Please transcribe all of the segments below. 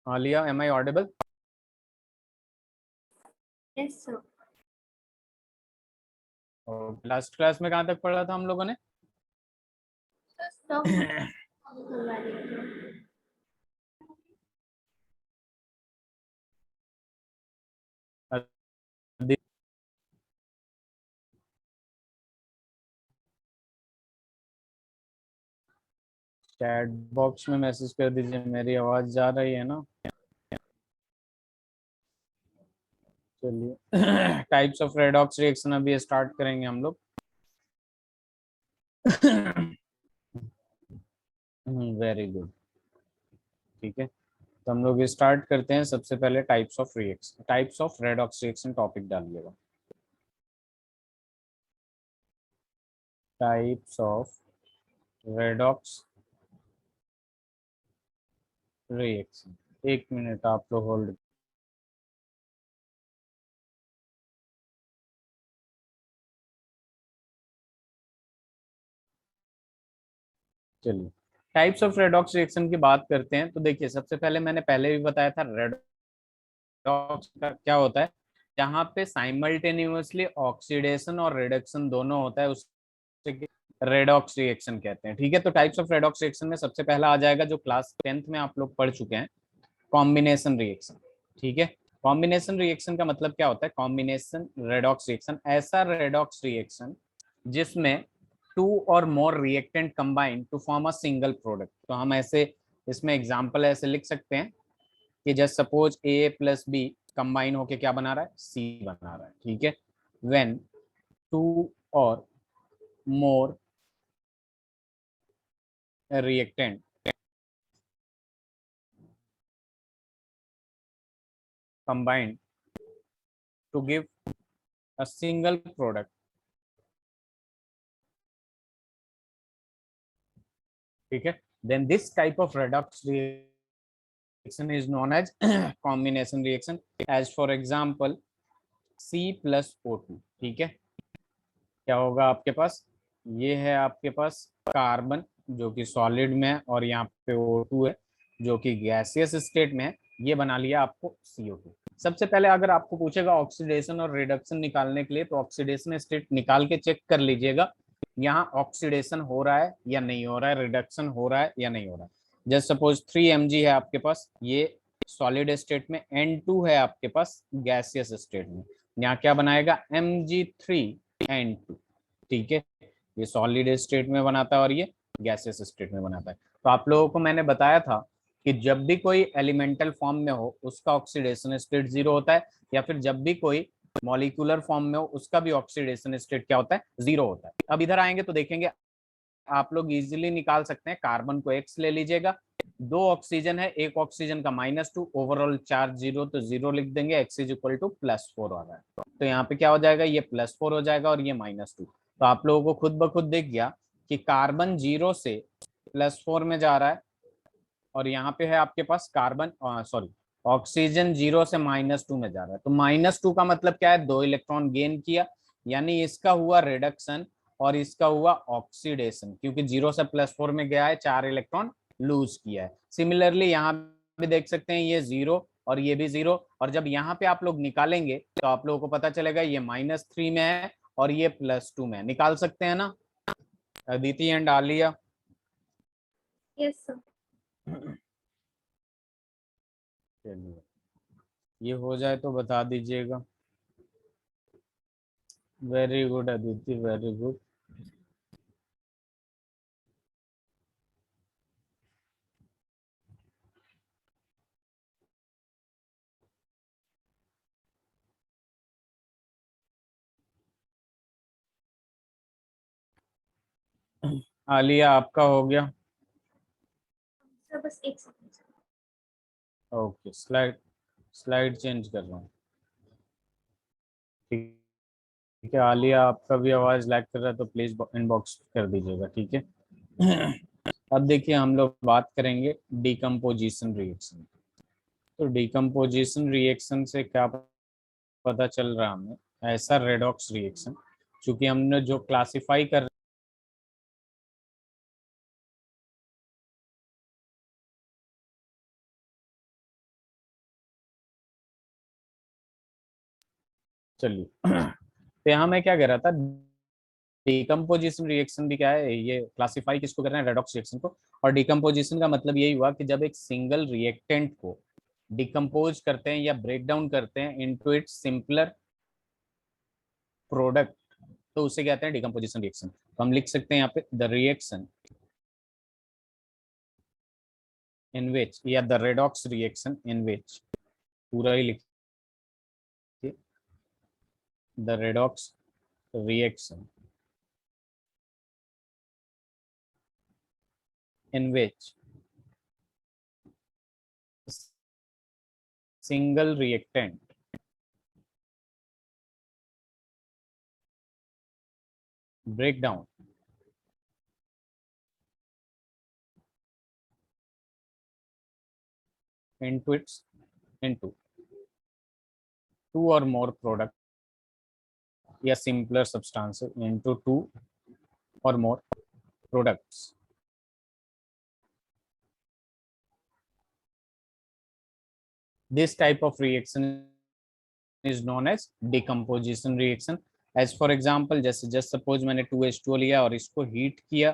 Alia, am I audible? Yes sir. Last class में कहाँ तक पढ़ा था हम लोगों ने? चैट बॉक्स में मैसेज कर दीजिए, मेरी आवाज जा रही है ना? चलिए टाइप्स ऑफ रेडॉक्स रिएक्शन अभी स्टार्ट करेंगे हम लोग। Very good. ठीक है, तो हम लोग स्टार्ट करते हैं। सबसे पहले types of redox reaction topic डालिएगा। Types of redox reaction. एक मिनट आप लोग होल्ड। चलिए टाइप्स ऑफ रेडॉक्स रिएक्शन की बात करते हैं। तो देखिए, सबसे पहले मैंने पहले भी बताया था रेडॉक्स का क्या होता है। जहाँ पे साइमल्टेनियसली ऑक्सीडेशन और रिडक्शन दोनों होता है, उसे रेडॉक्स रिएक्शन कहते हैं। ठीक है, तो टाइप्स ऑफ रेडॉक्स रिएक्शन में सबसे पहला आ जाएगा, जो क्लास 10th में आप लोग पढ़ चुके हैं, कॉम्बिनेशन रिएक्शन। ठीक है, कॉम्बिनेशन रिएक्शन का मतलब क्या होता है? कॉम्बिनेशन रेडॉक्स रिएक्शन ऐसा रेडॉक्स रिएक्शन जिसमें टू और more reactant combine to form a single product. तो हम ऐसे इसमें एग्जांपल ऐसे लिख सकते हैं कि जस्ट सपोज ए प्लस बी कंबाइन होके क्या बना रहा है? सी बना रहा है। ठीक है, व्हेन टू और more reactant combined to give a single product. ठीक है, then this type of redox reaction is known as combination reaction, as for example C plus O2। ठीक है, क्या होगा आपके पास? ये है आपके पास कार्बन जो कि सॉलिड में है, और यहाँ पे O2 है जो कि गैसियस स्टेट में है। ये बना लिया आपको CO2। सबसे पहले अगर आपको पूछेगा ऑक्सीडेशन और रिडक्शन निकालने के लिए, तो ऑक्सीडेशन स्टेट निकाल के चेक कर लीजिएगा, यहाँ ऑक्सीडेशन हो रहा है या नहीं हो रहा है, रिडक्शन हो रहा है या नहीं हो रहा है। जस्ट सपोज 3 Mg है आपके पास, ये सॉलिड स्टेट में, N2 है आपके पास गैसियस स्टेट में। यहाँ क्या बनाएगा? Mg3N2। ठीक है, ये सॉलिड स्टेट में बनाता है और ये गैसियस स्टेट में बनाता है। तो आप लोगों को मैंने बताया था कि जब भी कोई एलिमेंटल फॉर्म में हो उसका ऑक्सीडेशन स्टेट 0 होता है, या फिर जब भी कोई मॉलिक्यूलर फॉर्म में हो उसका भी ऑक्सीडेशन स्टेट क्या होता है? 0 होता है। अब इधर आएंगे तो देखेंगे आप लोग इजीली निकाल सकते हैं। कार्बन को X ले लीजिएगा, 2 ऑक्सीजन है, एक ऑक्सीजन का -2, ओवरऑल चार्ज 0, तो 0 लिख देंगे। X इज इक्वल टू +4 आ रहा है, तो यहाँ पे क्या हो जाएगा? ये +4 हो जाएगा और ये -2। तो आप लोगों को खुद ब खुद दिख गया कि कार्बन 0 से +4 में जा रहा है, और यहाँ पे है आपके पास कार्बन सॉरी ऑक्सीजन 0 से -2 में जा रहा है। तो -2 का मतलब क्या है? 2 इलेक्ट्रॉन गेन किया, यानी इसका हुआ रिडक्शन और इसका हुआ ऑक्सीडेशन, क्योंकि 0 से +4 में गया है, 4 इलेक्ट्रॉन लूज किया है। सिमिलरली यहाँ भी देख सकते हैं, ये 0 और ये भी 0, और जब यहाँ पे आप लोग निकालेंगे तो आप लोगों को पता चलेगा ये -3 में है और ये +2 में है। निकाल सकते हैं ना Aditi and Alia? Yes sir. चलिए, ये हो जाए तो बता दीजिएगा। Very good Aditi, very good. Alia आपका हो गया? सर बस एक second. Okay, slide slide change कर रहा हूँ। ठीक है, आलिया आपका भी आवाज लैग कर रहा है, तो प्लीज इनबॉक्स कर दीजिएगा। ठीक है अब देखिए, हम लोग बात करेंगे डिकम्पोजिशन रिएक्शन। तो डिकम्पोजिशन रिएक्शन से क्या पता चल रहा है हमें? ऐसा रेडॉक्स रिएक्शन, चूंकि हमने जो क्लासिफाई कर चलिए तो यहाँ मैं क्या कह रहा था, डिकम्पोजिशन रिएक्शन भी क्या है, ये क्लासिफाई किसको कर रहे हैं, रेडॉक्स रिएक्शन को। और डिकम्पोजिशन का मतलब यही हुआ कि जब एक सिंगल रिएक्टेंट को डिकम्पोज करते हैं या ब्रेक डाउन करते हैं इनटू इट्स सिंपलर प्रोडक्ट, तो उसे कहते हैं डिकम्पोजिशन रिएक्शन। तो हम लिख सकते हैं यहाँ पे द रिएक्शन इन विच, या द रेडॉक्स रिएक्शन इन विच, पूरा ही लिखिए, the redox reaction in which single reactant breakdown into two or more product या simpler substances into two or more products. This type of reaction is known as decomposition reaction. As for example, जैसे just suppose मैंने 2H2O लिया और इसको heat किया,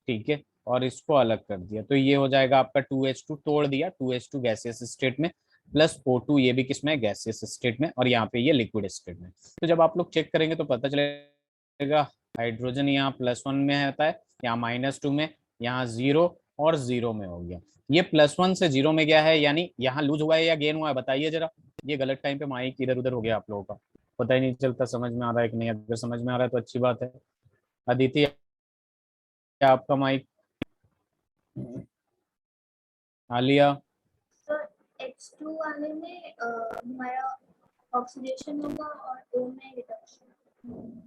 ठीक है, और इसको अलग कर दिया, तो ये हो जाएगा आपका 2H2, तोड़ दिया 2H2 गैसियस स्टेट में, प्लस O2 ये भी किसमें, गैसियस स्टेट में, और यहाँ पे ये लिक्विड स्टेट में। तो जब आप लोग चेक करेंगे तो पता चलेगा हाइड्रोजन यहाँ +1 में होता है, यहाँ -2 में, यहाँ 0 और 0 में हो गया। ये +1 से 0 में गया है, यानी यहाँ लूज हुआ है या गेन हुआ है, बताइए जरा। ये गलत टाइम पे माइक इधर उधर हो गया आप लोगों का, पता ही नहीं चलता समझ में आ रहा है कि नहीं। अगर समझ में आ रहा है तो अच्छी बात है। अदिति, आपका माइक, आलिया, सर H2 वाले में हमारा ऑक्सीडेशन होगा और O में रिडक्शन।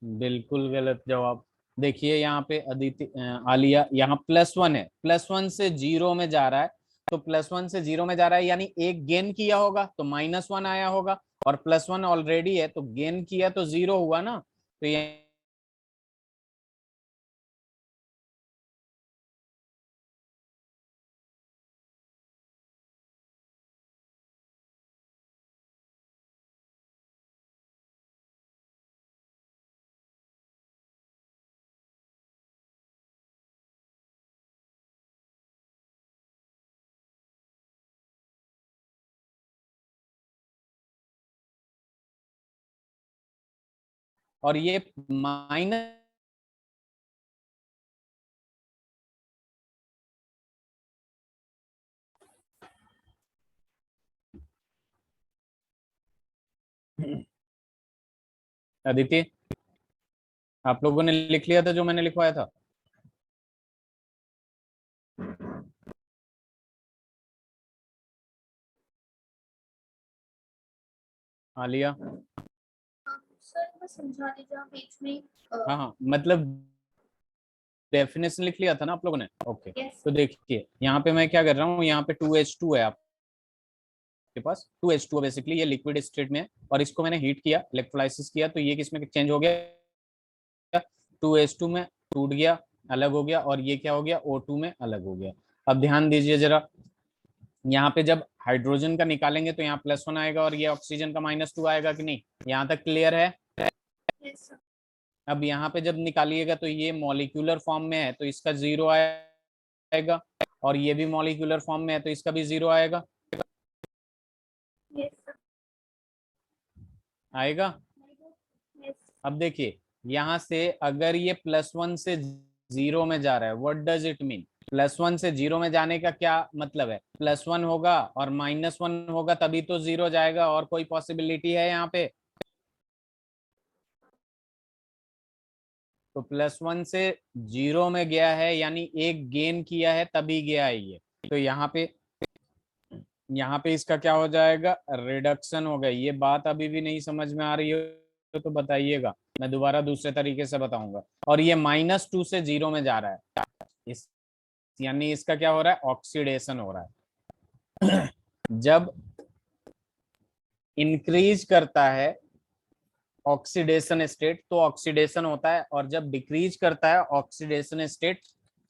बिल्कुल गलत जवाब। देखिए यहाँ पे अदिति, आलिया, यहाँ +1 है, +1 से 0 में जा रहा है, तो +1 से 0 में जा रहा है यानी एक गेन किया होगा तो -1 आया होगा, और +1 ऑलरेडी है तो गेन किया तो 0 हुआ ना। तो ये और ये माइनस, अदिति आप लोगों ने लिख लिया था जो मैंने लिखवाया था। आलिया, सर बस समझा दीजिए आप बीच में। हाँ हाँ, मतलब डेफिनेशन लिख लिया था ना आप लोगों ने, ओके। यस तो देखिए यहाँ पे मैं क्या कर रहा हूँ, यहाँ पे 2H2 है आपके पास, 2H2 बेसिकली ये लिक्विड स्टेट में है, और इसको मैंने हीट किया, इलेक्ट्रोलाइसिस किया, तो ये किसमें चेंज हो गया, 2H2 में टूट गया, अलग हो गया, और ये क्या हो गया, O2 में अलग हो गया। अब ध्यान दीजिए जरा, यहाँ पे जब हाइड्रोजन का निकालेंगे तो यहाँ +1 आएगा और ये ऑक्सीजन का -2 आएगा कि नहीं, यहाँ तक क्लियर है। Yes sir. अब यहाँ पे जब निकालिएगा तो ये मॉलिक्यूलर फॉर्म में है तो इसका 0 आएगा, और ये भी मॉलिक्यूलर फॉर्म में है तो इसका भी 0 आएगा, यस सर। आएगा। यस। अब देखिए यहाँ से अगर ये +1 से 0 में जा रहा है, व्हाट डज इट मीन, +1 से 0 में जाने का क्या मतलब है, +1 होगा और -1 होगा तभी तो 0 जाएगा, और कोई पॉसिबिलिटी है यहाँ पे। तो +1 से 0 में गया है यानी एक गेन किया है तभी गया है ये, तो यहाँ पे इसका क्या हो जाएगा, रिडक्शन हो गया। ये बात अभी भी नहीं समझ में आ रही हो तो बताइएगा, मैं दोबारा दूसरे तरीके से बताऊंगा। और ये -2 से 0 में जा रहा है, इस यानी इसका क्या हो रहा है, ऑक्सीडेशन हो रहा है। जब इंक्रीज करता है ऑक्सीडेशन स्टेट तो ऑक्सीडेशन होता है, और जब डिक्रीज करता है ऑक्सीडेशन स्टेट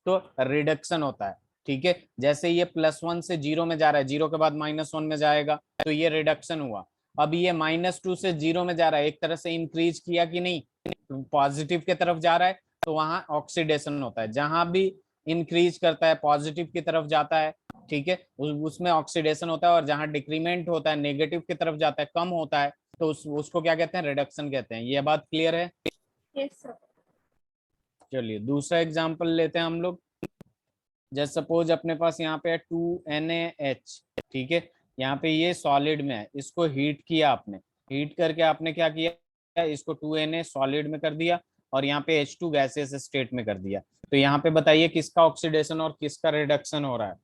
तो रिडक्शन होता है। ठीक है, जैसे ये +1 से 0 में जा रहा है, 0 के बाद -1 में जाएगा तो ये रिडक्शन हुआ। अब ये -2 से 0 में जा रहा है, एक तरह से इंक्रीज किया कि नहीं, पॉजिटिव की तरफ जा रहा है, तो वहां ऑक्सीडेशन होता है। जहां भी इंक्रीज करता है, पॉजिटिव की तरफ जाता है, ठीक है, उसमें ऑक्सीडेशन होता है। और जहां डिक्रीमेंट होता है, नेगेटिव की तरफ जाता है, कम होता है, तो उसको क्या कहते हैं, रिडक्शन कहते हैं। ये बात क्लियर है? Yes sir. चलिए दूसरा एग्जांपल लेते हैं हम लोग। जैसे सपोज अपने पास यहाँ पे है 2NaH, ठीक है, यहाँ पे ये सॉलिड में है, इसको हीट किया आपने, हीट करके आपने क्या किया, इसको 2Na सॉलिड में कर दिया, और यहाँ पे H2 गैसियस स्टेट में कर दिया। तो यहाँ पे बताइए किसका ऑक्सीडेशन और किसका रिडक्शन हो रहा है?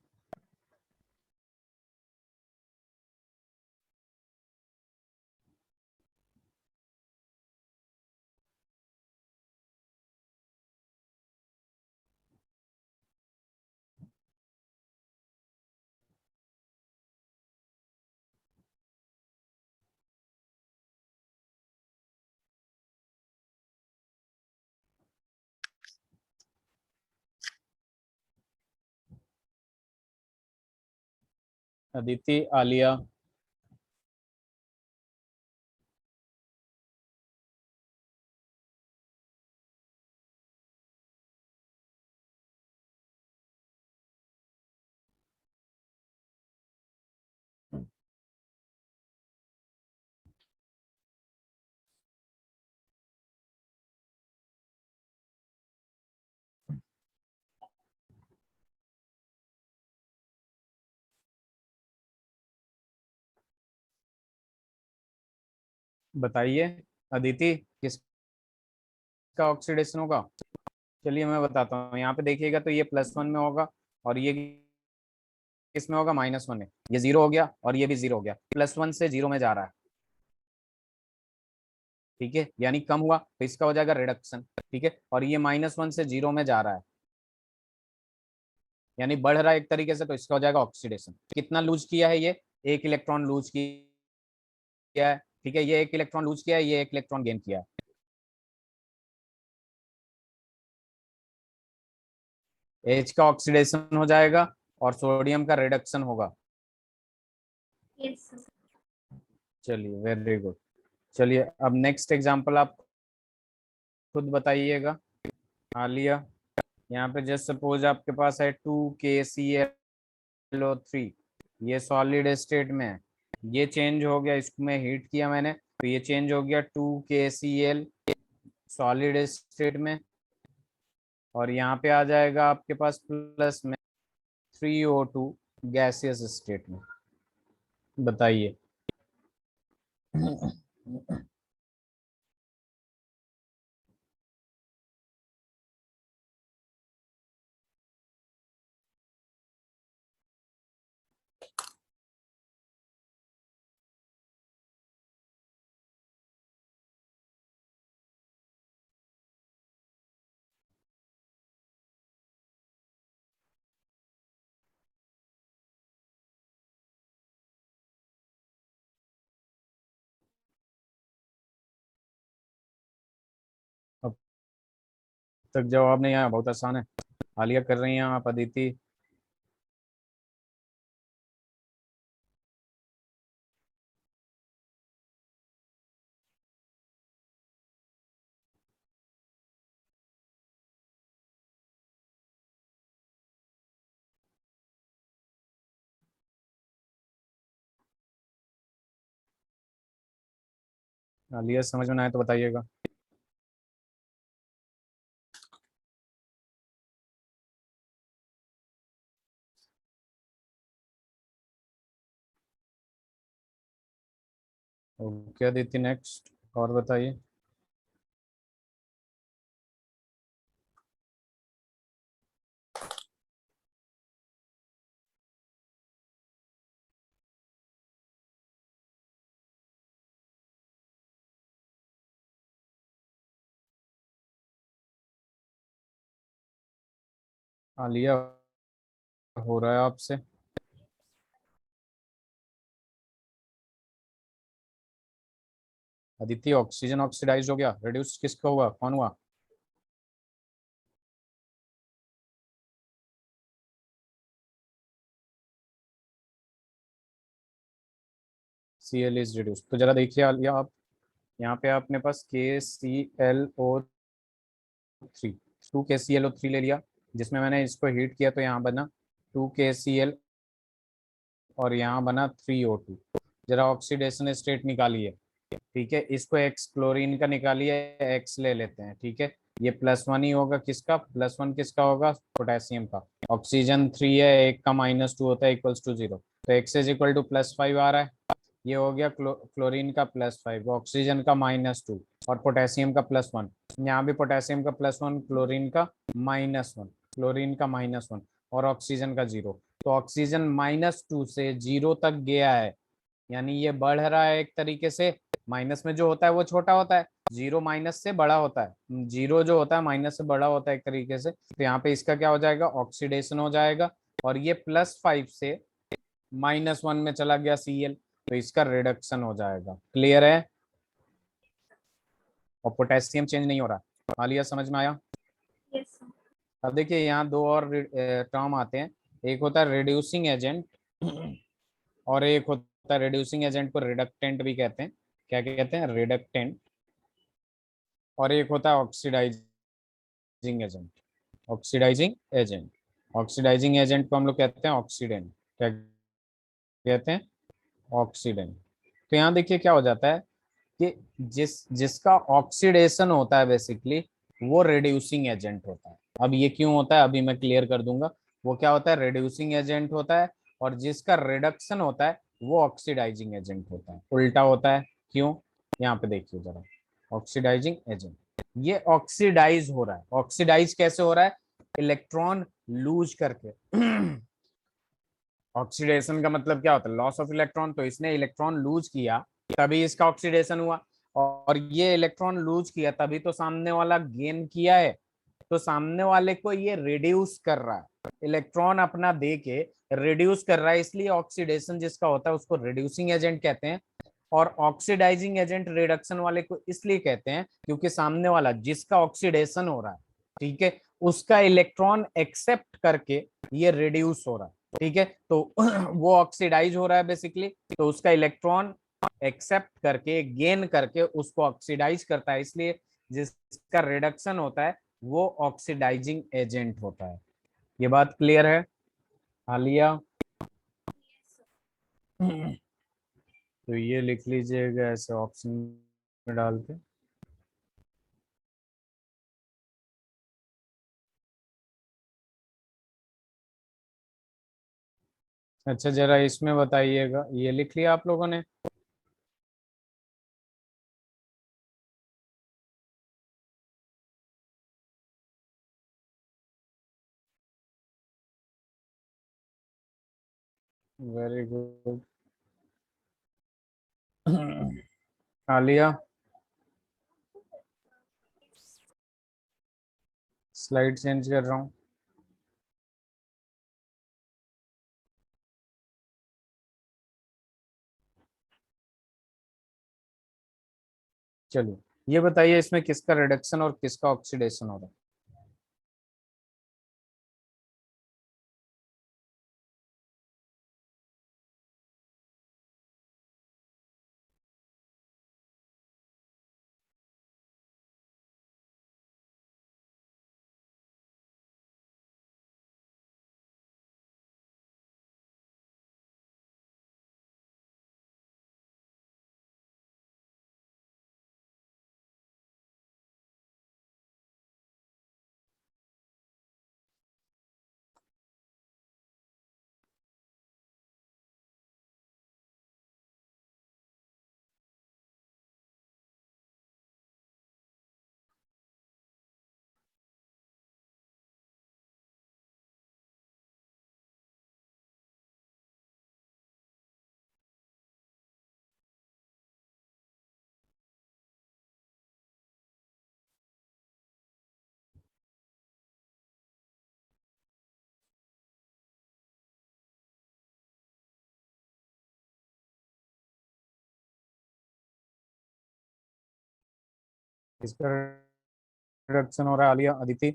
अदिति, आलिया। बताइए अदिति, किसका ऑक्सीडेशन होगा? चलिए मैं बताता हूँ, यहाँ पे देखिएगा तो ये +1 में होगा, और ये किस में होगा, -1 में। ये 0 हो गया और ये भी 0 हो गया, +1 से 0 में जा रहा है, ठीक है, यानी कम हुआ, तो इसका हो जाएगा रिडक्शन, ठीक है। और ये -1 से 0 में जा रहा है, यानी बढ़ रहा है एक तरीके से, तो इसका हो जाएगा ऑक्सीडेशन। कितना लूज किया है ये, 1 इलेक्ट्रॉन लूज किया है, ठीक है, ये 1 इलेक्ट्रॉन लूज किया है, ये 1 इलेक्ट्रॉन गेन किया है। H का ऑक्सीडेशन हो जाएगा और सोडियम का रिडक्शन होगा। Yes sir. चलिए वेरी गुड। चलिए अब नेक्स्ट एग्जांपल आप खुद बताइएगा, आलिया। यहाँ पे जस्ट सपोज आपके पास है 2KClO3, ये सॉलिड स्टेट में है, ये चेंज हो गया, इसमें हीट किया मैंने, तो ये चेंज हो गया 2KCl सॉलिड स्टेट में, और यहाँ पे आ जाएगा आपके पास प्लस में 3O2 गैसियस स्टेट में। बताइए। अब तक जवाब नहीं आया, बहुत आसान है, आलिया कर रही हैं आप, अदिति। आलिया समझ में ना आए तो बताइएगा। ओके अदिति, नेक्स्ट और बताइए। आलिया, हो रहा है आपसे? अदिति, ऑक्सीजन ऑक्सीडाइज हो गया, रिड्यूस किसका हुआ, कौन हुआ? Cl is reduce. तो जरा देखिए आप यहाँ पे अपने पास KClO3, 2KClO3 ले लिया, जिसमें मैंने इसको हीट किया तो यहाँ बना 2KCl और यहाँ बना 3O2। जरा ऑक्सीडेशन स्टेट निकालिए। ठीक है, इसको एक्स क्लोरीन का निकालिए, एक्स ले लेते हैं। ठीक है, ये +1 ही होगा, किसका +1, किसका होगा, पोटेशियम का। ऑक्सीजन 3 है, एक का -2 होता है इक्वल्स टू 0, तो x इज इक्वल टू +5 आ रहा है। ये हो गया क्लोरीन का +5, ऑक्सीजन का -2 और पोटेशियम का +1। यहाँ भी पोटेशियम का +1, क्लोरीन का -1, क्लोरीन का -1 और ऑक्सीजन का 0। तो ऑक्सीजन -2 से 0 तक गया है, यानी ये बढ़ रहा है एक तरीके से। माइनस में जो होता है वो छोटा होता है, 0 माइनस से बड़ा होता है, 0 जो होता है माइनस से बड़ा होता है एक तरीके से। तो यहाँ पे इसका क्या हो जाएगा, ऑक्सीडेशन हो जाएगा, और ये +5 से -1 में चला गया Cl, तो इसका रिडक्शन हो जाएगा। क्लियर है? और पोटेशियम चेंज नहीं हो रहा। हालिया समझ में आया? Yes sir. अब देखिए यहाँ दो और टर्म आते हैं, एक होता है रिड्यूसिंग एजेंट और एक होता है रिड्यूसिंग एजेंट को रिडक्टेंट भी कहते हैं। क्या कहते हैं, रिडक्टेंट। और एक होता है oxidising agent. Oxidising agent, oxidising agent को हम लोग कहते हैं ऑक्सीडेंट। क्या कहते हैं, ऑक्सीडेंट। तो यहाँ देखिए क्या हो जाता है कि जिसका ऑक्सीडेशन होता है बेसिकली, वो रिड्यूसिंग एजेंट होता है। अब ये क्यों होता है अभी मैं क्लियर कर दूंगा। वो क्या होता है, रिड्यूसिंग एजेंट होता है, और जिसका रिडक्शन होता है वो ऑक्सीडाइजिंग एजेंट होता है। उल्टा होता है, क्यों? यहाँ पे देखिए जरा, ऑक्सीडाइजिंग एजेंट, ये ऑक्सीडाइज हो रहा है। ऑक्सीडाइज कैसे हो रहा है, इलेक्ट्रॉन लूज करके। ऑक्सीडेशन का मतलब क्या होता है, लॉस ऑफ इलेक्ट्रॉन। तो इसने इलेक्ट्रॉन लूज किया तभी इसका ऑक्सीडेशन हुआ, और ये इलेक्ट्रॉन लूज किया तभी तो सामने वाला गेन किया है। तो सामने वाले को ये रिड्यूस कर रहा है, इलेक्ट्रॉन अपना दे के रिड्यूस कर रहा है, इसलिए ऑक्सीडेशन जिसका होता है उसको रिड्यूसिंग एजेंट कहते हैं। और ऑक्सीडाइजिंग एजेंट रिडक्शन वाले को इसलिए कहते हैं क्योंकि सामने वाला जिसका ऑक्सीडेशन हो रहा है, ठीक है, उसका इलेक्ट्रॉन एक्सेप्ट करके ये रिड्यूस हो रहा है। ठीक है, तो वो ऑक्सीडाइज हो रहा है बेसिकली, तो उसका इलेक्ट्रॉन एक्सेप्ट करके गेन करके उसको ऑक्सीडाइज करता है, इसलिए जिसका रिडक्शन होता है वो ऑक्सीडाइजिंग एजेंट होता है। ये बात क्लियर है हालिया? तो ये लिख लीजिएगा ऐसे ऑप्शन में डाल के। अच्छा जरा इसमें बताइएगा, ये लिख लिया आप लोगों ने? Very good. Alia, slide change कर रहा हूँ। चलिए ये बताइए इसमें किसका रिडक्शन और किसका ऑक्सीडेशन हो रहा है? किसका रिडक्शन हो रहा है आलिया, अदिति?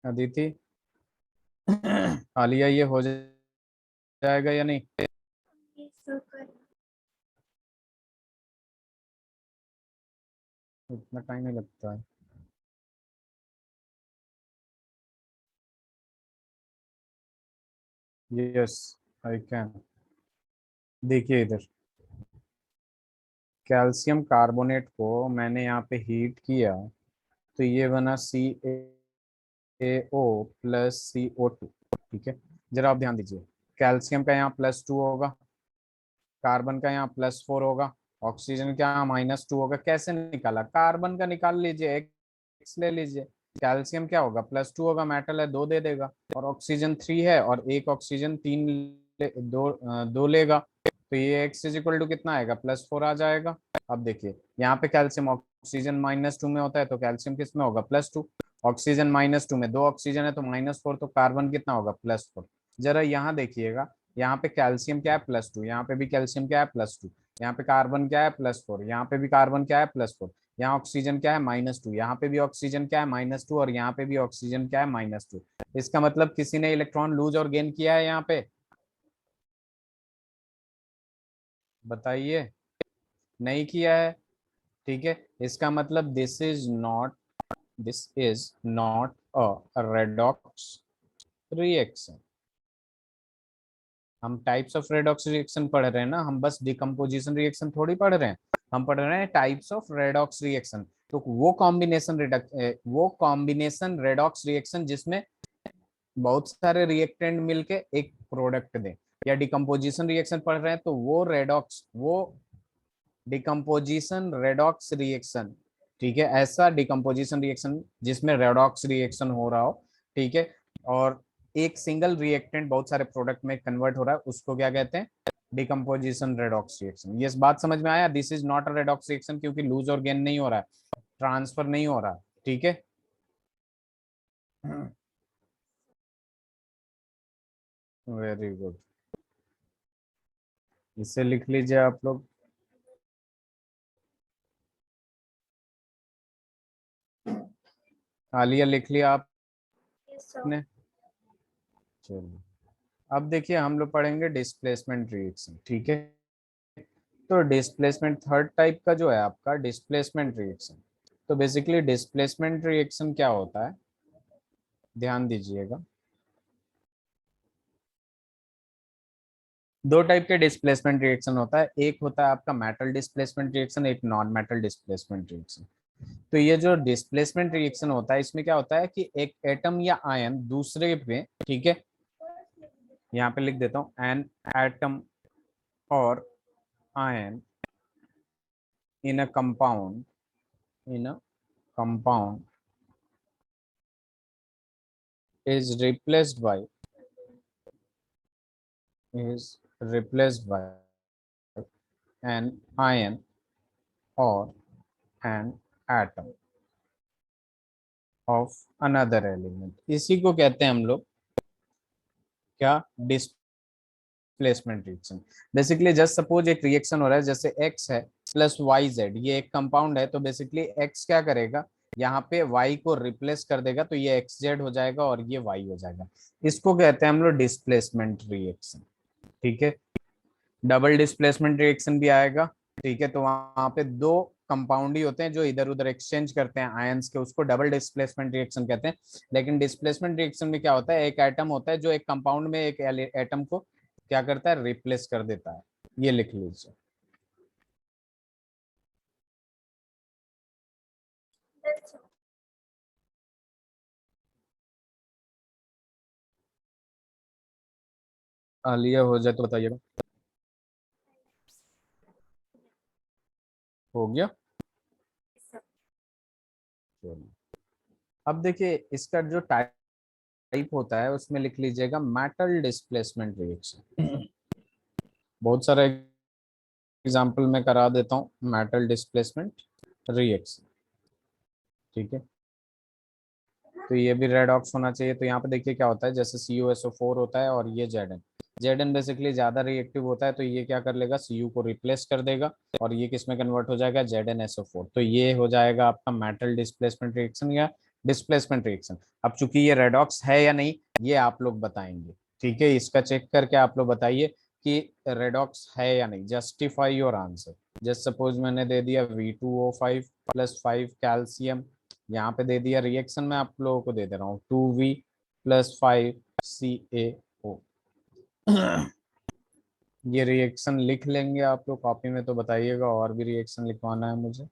अदिति, आलिया, ये हो जाएगा या नहीं? ये सब कर इतना टाइम नहीं लगता है। Yes, I can. देखिए इधर, कैल्शियम कार्बोनेट को मैंने यहाँ पे हीट किया, तो ये बना CaO प्लस CO2। ठीक है, जरा आप ध्यान दीजिए, कैल्शियम का यहाँ +2 होगा, कार्बन का यहाँ +4 होगा, ऑक्सीजन का यहाँ -2 होगा। कैसे निकाला? कार्बन का निकाल लीजिए, एक्स ले लीजिए। कैल्शियम क्या होगा? +2 होगा, मेटल है, 2 दे देगा। और ऑक्सीजन 3 है, और एक ऑक्सीजन 3 दो लेगा, तो ये एक्स इज इक्वल टू कितना आएगा? +4 आ जाएगा। अब देखिए, यहाँ पे कैल्शियम, ऑक्सीजन -2 में होता है, तो कैल्शियम किस में होगा? +2। ऑक्सीजन -2 में, 2 ऑक्सीजन है तो -4, तो कार्बन कितना होगा? +4। जरा यहाँ देखिएगा, यहाँ पे कैल्शियम क्या है? +2। यहाँ पे भी कैल्शियम क्या है? +2। यहाँ पे कार्बन क्या है? +4। यहाँ पे भी कार्बन क्या है? +4। यहाँ ऑक्सीजन क्या है? -2। यहाँ पे भी ऑक्सीजन क्या है? -2। और यहाँ पे भी ऑक्सीजन क्या है? -2। इसका मतलब किसी ने इलेक्ट्रॉन लूज और गेन किया है यहाँ पे? बताइए, नहीं किया है। ठीक है, इसका मतलब this is not a redox reaction. हम टाइप्स ऑफ रेडॉक्स रिएक्शन पढ़ रहे हैं ना, हम बस डिकम्पोजिशन रिएक्शन थोड़ी पढ़ रहे हैं। हम पढ़ रहे हैं टाइप्स ऑफ रेडॉक्स रिएक्शन। तो वो कॉम्बिनेशन रेडॉक्स रिएक्शन जिसमें बहुत सारे रिएक्टेंट मिलके एक प्रोडक्ट दें, या डिकम्पोजिशन रिएक्शन पढ़ रहे हैं तो वो डिकम्पोजिशन रेडॉक्स रिएक्शन। ठीक है, ऐसा डिकम्पोजिशन रिएक्शन जिसमें रेडॉक्स रिएक्शन हो रहा हो। ठीक है, और एक सिंगल रिएक्टेंट बहुत सारे प्रोडक्ट में कन्वर्ट हो रहा है, उसको क्या कहते हैं? Decomposition redox reaction. ये इस बात समझ में आया? This is not a redox reaction, क्योंकि लूज और गेन नहीं हो रहा है, ट्रांसफर नहीं हो रहा है। ठीक है। वेरी गुड, इसे लिख लीजिए आप लोग। आलिया, लिख लिया ये सब आपने? चलिए, अब देखिए, हम लोग पढ़ेंगे डिस्प्लेसमेंट रिएक्शन। ठीक है, तो डिस्प्लेसमेंट थर्ड टाइप का जो है आपका डिस्प्लेसमेंट रिएक्शन। तो बेसिकली डिस्प्लेसमेंट रिएक्शन क्या होता है, ध्यान दीजिएगा। दो टाइप के डिस्प्लेसमेंट रिएक्शन होता है, एक होता है आपका मेटल डिस्प्लेसमेंट रिएक्शन, एक नॉन मेटल डिस्प्लेसमेंट रिएक्शन। तो ये जो डिस्प्लेसमेंट रिएक्शन होता है, इसमें क्या होता है कि एक एटम या आयन दूसरे पे, ठीक है, यहाँ पे लिख देता हूँ, एन एटम और ion in a compound in a compound is replaced by is replaced by an ion or an atom of another element। इसी को कहते हैं हम लोग क्या? Displacement reaction. Basically just suppose एक रिएक्शन हो रहा है, जैसे x है +YZ, ये एक कंपाउंड है, तो बेसिकली x क्या करेगा? यहाँ पे y को रिप्लेस कर देगा, तो ये XZ हो जाएगा और ये y हो जाएगा। इसको कहते हैं हम लोग डिस्प्लेसमेंट रिएक्शन। ठीक है, डबल डिस्प्लेसमेंट रिएक्शन भी आएगा। ठीक है, तो वहां पे दो कंपाउंड ही होते हैं जो इधर उधर एक्सचेंज करते हैं आयंस के, उसको डबल डिस्प्लेसमेंट रिएक्शन कहते हैं। लेकिन डिस्प्लेसमेंट रिएक्शन में क्या होता है? एक एटम होता है जो एक कंपाउंड में एक एटम को क्या करता है? रिप्लेस कर देता है। ये लिख लीजिए। that's all. आलिया, हो जाए तो बताइएगा। हो गया। चलिए, अब देखिए, इसका जो टाइप होता है उसमें लिख लीजिएगा मेटल डिस्प्लेसमेंट रिएक्शन। बहुत सारे एग्जाम्पल में करा देता हूँ मेटल डिस्प्लेसमेंट रिएक्शन। ठीक है, तो ये भी रेडॉक्स होना चाहिए। तो यहाँ पे देखिए क्या होता है, जैसे CuSO4 होता है और ये Zn, Zn बेसिकली ज्यादा रिएक्टिव होता है, तो ये क्या कर लेगा, Cu को रिप्लेस कर देगा और ये किस में कन्वर्ट हो जाएगा, ZnSO4। तो ये हो जाएगा आपका मेटल डिस्प्लेसमेंट रिएक्शन या डिस्प्लेसमेंट रिएक्शन। अब चूंकि ये रेडॉक्स है या नहीं, ये आप लोग बताएंगे, ठीक है। इसका चेक करके आप लोग बताइए कि रेडॉक्स है या नहीं। Justify your answer. Just suppose मैंने दे दिया V2O5 प्लस 5 कैल्शियम, यहाँ पे दे दिया रिएक्शन में आप लोगों को दे दे रहा हूँ 2V प्लस 5CaO। ये रिएक्शन लिख लेंगे आप लोग कॉपी में, तो बताइएगा और भी रिएक्शन लिखवाना है मुझे।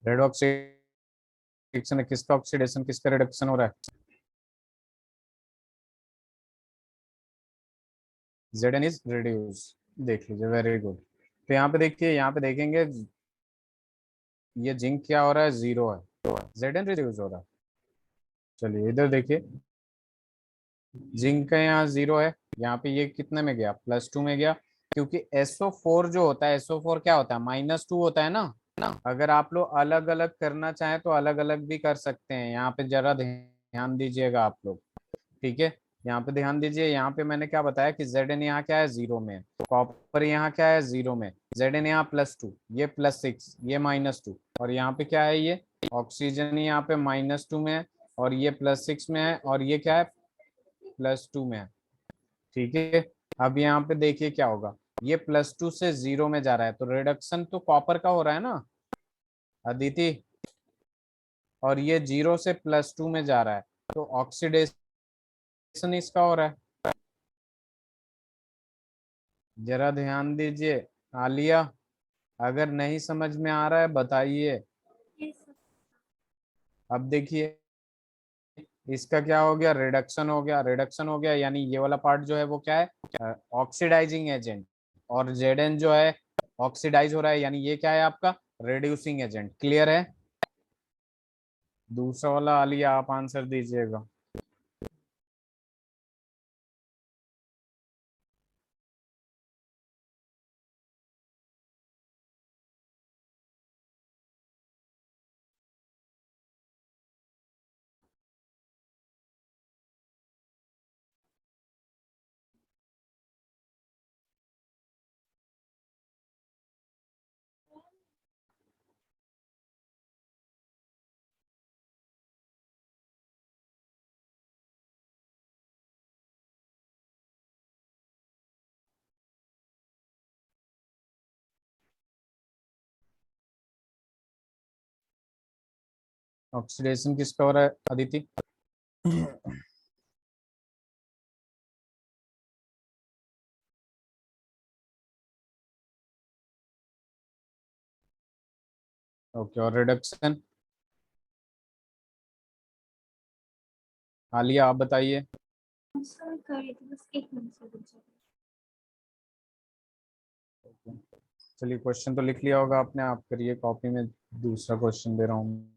रेडॉक्स रिएक्शन है, किसका ऑक्सीडेशन किसका रिडक्शन हो रहा है, Zn इज रिड्यूस। देख लीजिए, वेरी गुड। तो यहाँ पे देखिए, यहाँ पे देखेंगे ये जिंक क्या हो रहा है, 0 है, Zn रिड्यूस हो रहा है। चलिए इधर देखिए, जिंक का यहाँ 0 है, यहाँ पे ये कितने में गया, +2 में गया, क्योंकि SO4 जो होता है, SO4 क्या होता है, -2 होता है ना। अगर आप लोग अलग अलग करना चाहें तो अलग अलग भी कर सकते हैं। यहाँ पे जरा ध्यान दीजिएगा आप लोग, ठीक है। यहाँ पे ध्यान दीजिए, यहाँ पे मैंने क्या बताया कि Zn यहाँ क्या है, 0 में, कॉपर यहाँ क्या है, 0 में, Zn यहाँ +2, ये +6, ये -2, और यहाँ पे क्या है, ये ऑक्सीजन यहाँ पे -2 में है, और ये +6 में है, और ये क्या है, +2 में है, ठीक है। अब यहाँ पे देखिए क्या होगा, ये +2 से 0 में जा रहा है, तो रिडक्शन तो कॉपर का हो रहा है ना अदिति, और ये 0 से +2 में जा रहा है, तो ऑक्सीडेशन इसका हो रहा है। जरा ध्यान दीजिए आलिया, अगर नहीं समझ में आ रहा है बताइए। अब देखिए, इसका क्या हो गया, रिडक्शन हो गया, रिडक्शन हो गया, यानी ये वाला पार्ट जो है वो क्या है, ऑक्सीडाइजिंग एजेंट, और Zn जो है ऑक्सीडाइज हो रहा है, यानी ये क्या है आपका, रिड्यूसिंग एजेंट। क्लियर है। दूसरा वाला आलिया आप आंसर दीजिएगा। ऑक्सीडेशन किसका हो रहा है अदिति। ओके, और रिडक्शन आलिया आप बताइए। आंसर कर रही थी, बस एक मिनट से रुक जाओ। चलिए, क्वेश्चन तो लिख लिया होगा आपने, आप करिए कॉपी में, दूसरा क्वेश्चन दे रहा हूँ।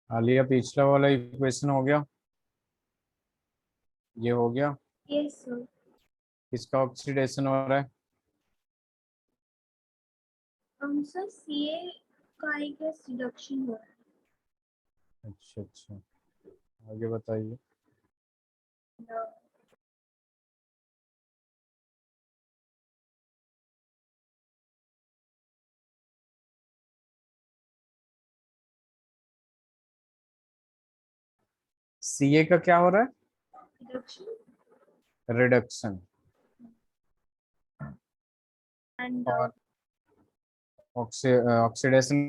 आलिया पिछला वाला इक्वेशन हो गया, ये हो गया। Yes sir. इसका ऑक्सीडेशन हो रहा है। सर सीए का आई गेस रिडक्शन हो रहा अच्छा अच्छा, आगे बताइए। है। सीए का क्या हो रहा रिडक्शन है? रिडक्शन। एंड और ऑक्सीडेशन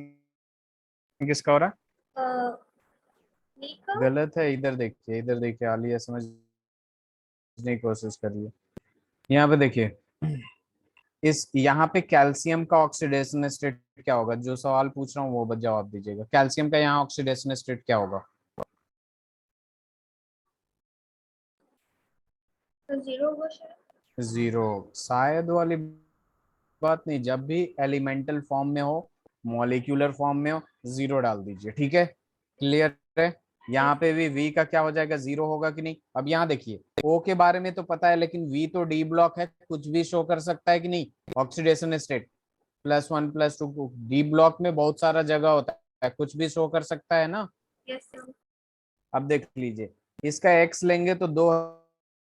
किसका हो रहा नी का। है? गलत है, इधर देखिए, इधर देखिए, आलिया समझने की कोशिश करिए। यहाँ पे देखिए, इस यहाँ पे कैल्शियम का ऑक्सीडेशन स्टेट क्या होगा? जो सवाल पूछ रहा हूँ वो जवाब दीजिएगा। कैल्शियम का यहाँ ऑक्सीडेशन स्टेट क्या होगा? तो जीरो होगा शायद। जीरो। शायद वाली बात नहीं, जब भी एलिमेंटल फॉर्म में हो, मॉलिक्यूलर फॉर्म में हो, जीरो डाल दीजिए, ठीक है? क्लियर है? यहाँ पे भी वी का क्या हो जाएगा? जीरो होगा कि नहीं? अब यहाँ देखिए, ओ के बारे में तो पता है, लेकिन वी तो डी ब्लॉक है, कुछ भी शो कर सकता है कि नहीं? ऑक्सीडेशन स्टेट +1 +2, डी ब्लॉक में बहुत सारा जगह होता है, कुछ भी शो कर सकता है ना। Yes sir. अब देख लीजिए, इसका एक्स लेंगे तो 2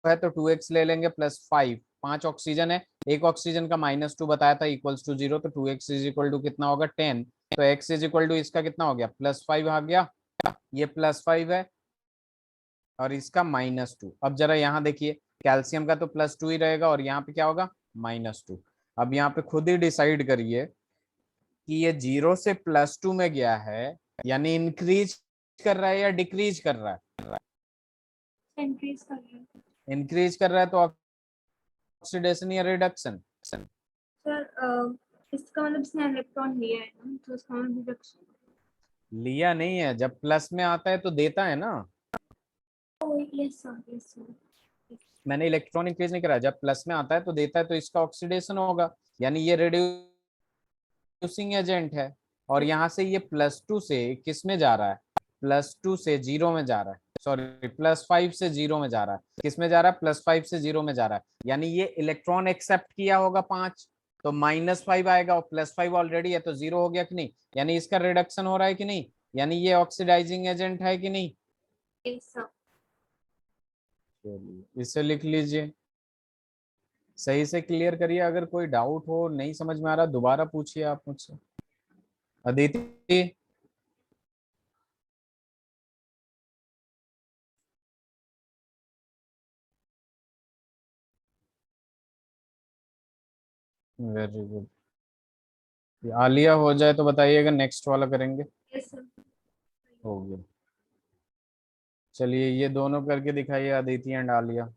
है, तो 2x ले लेंगे, +5, 5 ऑक्सीजन है, एक ऑक्सीजन का -2 बताया था इक्वल्स टू 0, तो 2x इज इक्वल टू कितना होगा? 10। तो x इज इक्वल टू इसका कितना हो गया? +5 आ गया, ये +5 है, और इसका -2। अब जरा यहाँ देखिए, कैल्शियम का तो +2 ही रहेगा, और यहाँ पे क्या होगा? -2। अब यहाँ पे खुद ही डिसाइड करिए कि ये 0 से +2 में गया है, यानी इंक्रीज कर रहा है या डिक्रीज कर रहा है? इंक्रीज कर रहे हैं। इंक्रीज कर रहा है, तो ऑक्सीडेशन या रिडक्शन? सर इसका मतलब इसने इलेक्ट्रॉन लिया है ना, तो इसका मतलब रिडक्शन। लिया नहीं है, जब प्लस में आता है तो देता है ना। Oh yes sir, yes sir. मैंने इलेक्ट्रॉन इंक्रीज नहीं करा, जब प्लस में आता है तो देता है, तो इसका ऑक्सीडेशन होगा, यानी ये रिड्यूसिंग एजेंट है। और यहाँ से ये +2 से किस में जा रहा है? +2 से 0 में जा रहा है, सॉरी, +5 से 0 में जा रहा है। किस में जा रहा है? +5 से 0 में जा रहा है, यानी ये इलेक्ट्रॉन एक्सेप्ट किया होगा 5, तो -5 आएगा, और +5 ऑलरेडी है, तो 0 हो गया कि नहीं? यानी इसका रिडक्शन हो रहा है कि नहीं? यानी ये ऑक्सीडाइजिंग एजेंट है कि नहीं? Yes sir. चलिए, इसे लिख लीजिए, सही से क्लियर करिए। अगर कोई डाउट हो, नहीं समझ में आ रहा, दोबारा पूछिए आप मुझसे। Aditi, very good. आलिया हो जाए तो बताइएगा, नेक्स्ट वाला करेंगे। Yes sir. हो गया। चलिए, ये दोनों करके दिखाइए, Aditi and Alia.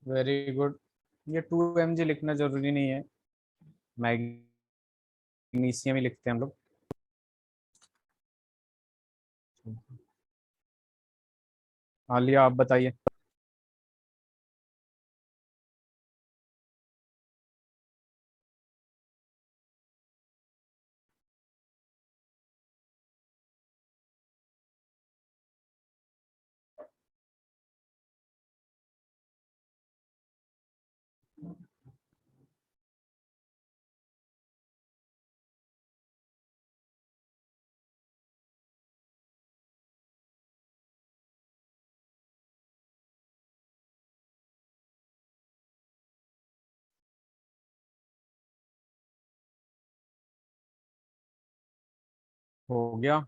Very good. ये 2 mg लिखना जरूरी नहीं है, मैग्नीशियम ही लिखते हैं हम लोग। आलिया, आप बताइए। हो गया।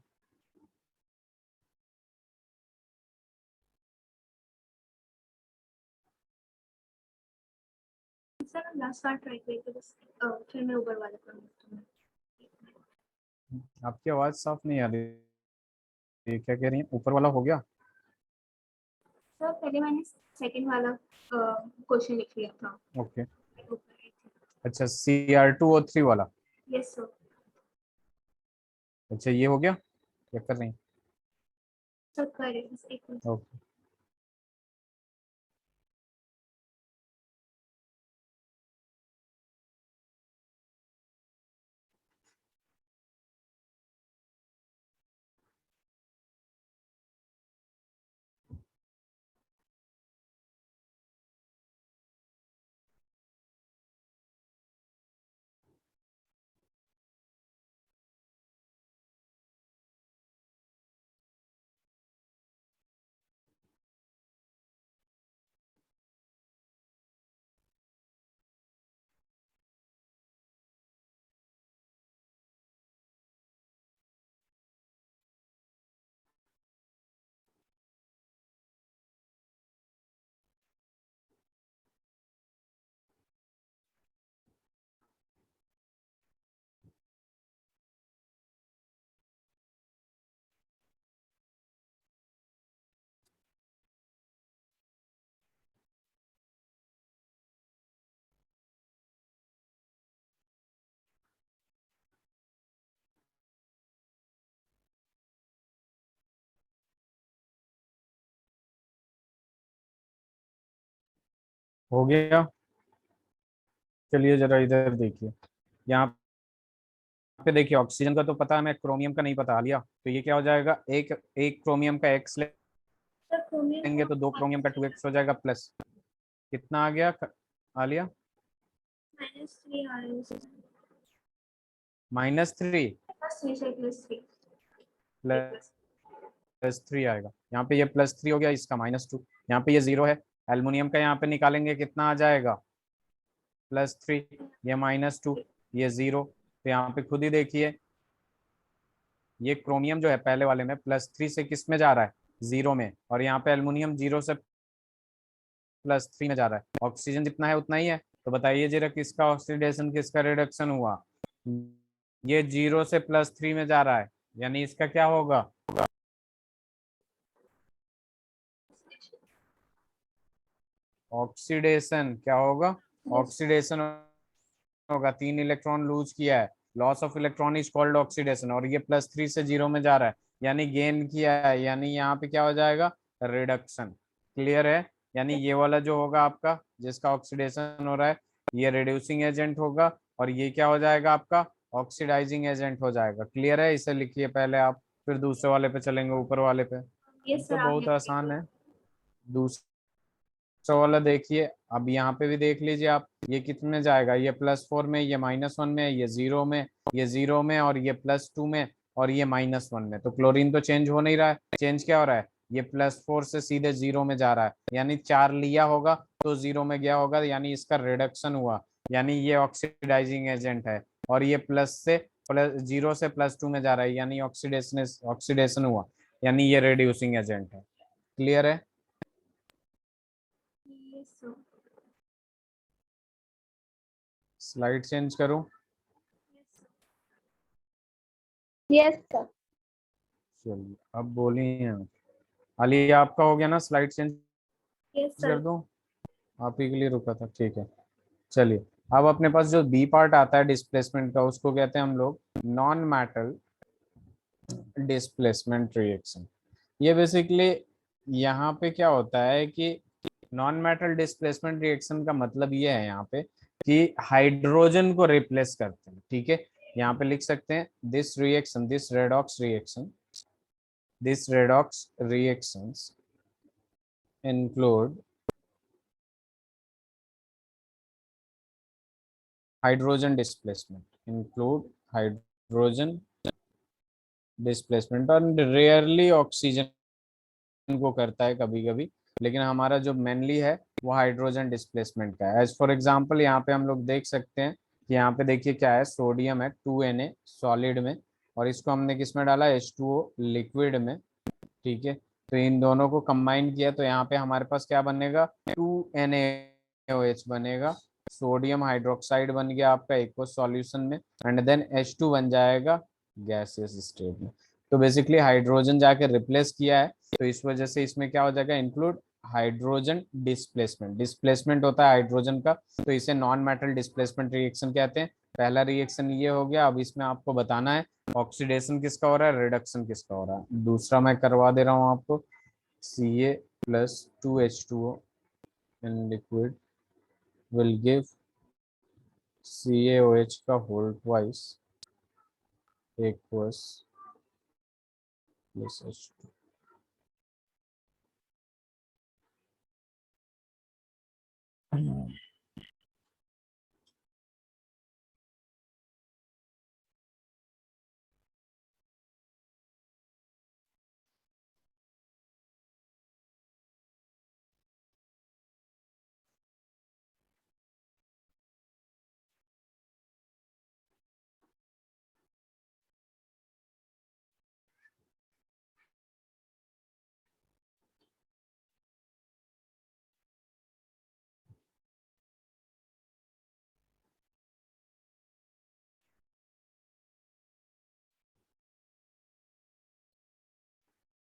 सर लास्ट बार ट्राई करिए तो बस फिर मैं ऊपर वाले करूँगी। आपकी आवाज साफ नहीं आ रही है, क्या कह रही है? ऊपर वाला हो गया? सर पहले मैंने सेकंड वाला क्वेश्चन लिख लिया था। ओके। ऊपर। अच्छा, Cr2O3 वाला। Yes sir. अच्छा, ये हो गया? क्या कर रही हैं? सर करें बस एक मिनट। ओके। हो गया। चलिए जरा इधर देखिए। यहाँ पे देखिए, ऑक्सीजन का तो पता है, मैं क्रोमियम का नहीं पता लिया, तो ये क्या हो जाएगा, एक एक क्रोमियम का एक्स सर क्रोमियम लेंगे का तो दो क्रोमियम का 2x हो जाएगा, प्लस कितना आ गया आलिया? -3 आ रहा है सर। -3 +3 सर +3 एक प्लस प्लस। 3 आएगा। यहाँ पे ये +3 हो गया, इसका -2। यहाँ पे ये 0 है। एल्युमिनियम का यहाँ पे निकालेंगे, कितना आ जाएगा? +3। ये -2, ये 0। तो यहाँ पे खुद ही देखिए, ये क्रोमियम जो है पहले वाले में +3 से किस में जा रहा है? 0 में। और यहाँ पे एल्युमिनियम 0 से +3 में जा रहा है। ऑक्सीजन जितना है उतना ही है। तो बताइए जरा, किसका ऑक्सीडेशन, किसका रिडक्शन हुआ? ये 0 से +3 में जा रहा है, यानी इसका क्या होगा? ऑक्सीडेशन क्या होगा? यस। ऑक्सीडेशन होगा। 3 इलेक्ट्रॉन लूज किया है, loss of electron is called oxidation. और ये +3 से 0 में जा रहा है, यानी गेन किया है, यानी यहाँ पे क्या हो जाएगा? रिडक्शन। क्लियर है? यानी ये वाला जो होगा आपका, जिसका ऑक्सीडेशन हो रहा है, ये रिड्यूसिंग एजेंट होगा, और ये क्या हो जाएगा आपका? ऑक्सीडाइजिंग एजेंट हो जाएगा। क्लियर है? इसे लिखिए पहले आप, फिर दूसरे वाले पे चलेंगे, ऊपर वाले पे। यस तो सर आप बहुत लिख आसान दीजिए। है। दूसरा वाला देखिए, अब यहाँ पे भी देख लीजिए आप, ये कितने में जाएगा? ये +4 में, ये -1 में, ये 0 में, ये 0 में, और ये +2 में, और ये -1 में। तो क्लोरीन तो चेंज हो नहीं रहा है, चेंज क्या हो रहा है? ये +4 से सीधे 0 में जा रहा है, यानी 4 लिया होगा तो 0 में गया होगा, यानी इसका रिडक्शन हुआ, यानी ये ऑक्सीडाइजिंग एजेंट है। और ये प्लस से प्लस 0 से +2 में जा रहा है, यानी ऑक्सीडेशन ऑक्सीडेशन हुआ, यानी ये रिड्यूसिंग एजेंट है। क्लियर है? Yes sir. स्लाइड चेंज करूं? Yes sir. चलिए अब बोलिए। अली, आपका हो गया ना? स्लाइड चेंज यस कर सर। दूं? आप ही के लिए रुका था, ठीक है। चलिए, अब अपने पास जो बी पार्ट आता है डिस्प्लेसमेंट का, उसको कहते हैं हम लोग नॉन मेटल डिस्प्लेसमेंट रिएक्शन। ये बेसिकली यहाँ पे क्या होता है कि नॉन मेटल डिस्प्लेसमेंट रिएक्शन का मतलब ये है यहाँ पे कि हाइड्रोजन को रिप्लेस करते हैं। ठीक है, यहाँ पे लिख सकते हैं this reaction, this redox reactions include hydrogen displacement, include hydrogen displacement. और रेयरली ऑक्सीजन को करता है कभी कभी, लेकिन हमारा जो मेनली है वो हाइड्रोजन डिस्प्लेसमेंट का है। एज फॉर एग्जांपल यहाँ पे हम लोग देख सकते हैं कि यहाँ पे देखिए क्या है, सोडियम है 2Na सॉलिड में, और इसको हमने किस में डाला, H2O लिक्विड में। ठीक है, तो इन दोनों को कंबाइन किया तो यहाँ पे हमारे पास क्या बनेगा, 2NaOH बनेगा। सोडियम हाइड्रोक्साइड बन गया आपका एक्वस सॉल्यूशन में, एंड देन H2 बन जाएगा गैसियस स्टेट में। तो बेसिकली हाइड्रोजन जाके रिप्लेस किया है, तो इस वजह से इसमें क्या हो जाएगा, इंक्लूड हाइड्रोजन डिस्प्लेसमेंट। डिस्प्लेसमेंट होता है हाइड्रोजन का, तो इसे नॉन मेटल डिस्प्लेसमेंट रिएक्शन कहते हैं। पहला रिएक्शन ये हो गया। अब इसमें आपको बताना है ऑक्सीडेशन किसका हो रहा है, रिडक्शन किसका हो रहा है। दूसरा मैं करवा दे रहा हूँ आपको, Ca+2H2O in liquid will give CaOH का whole twice aqueous plus H2।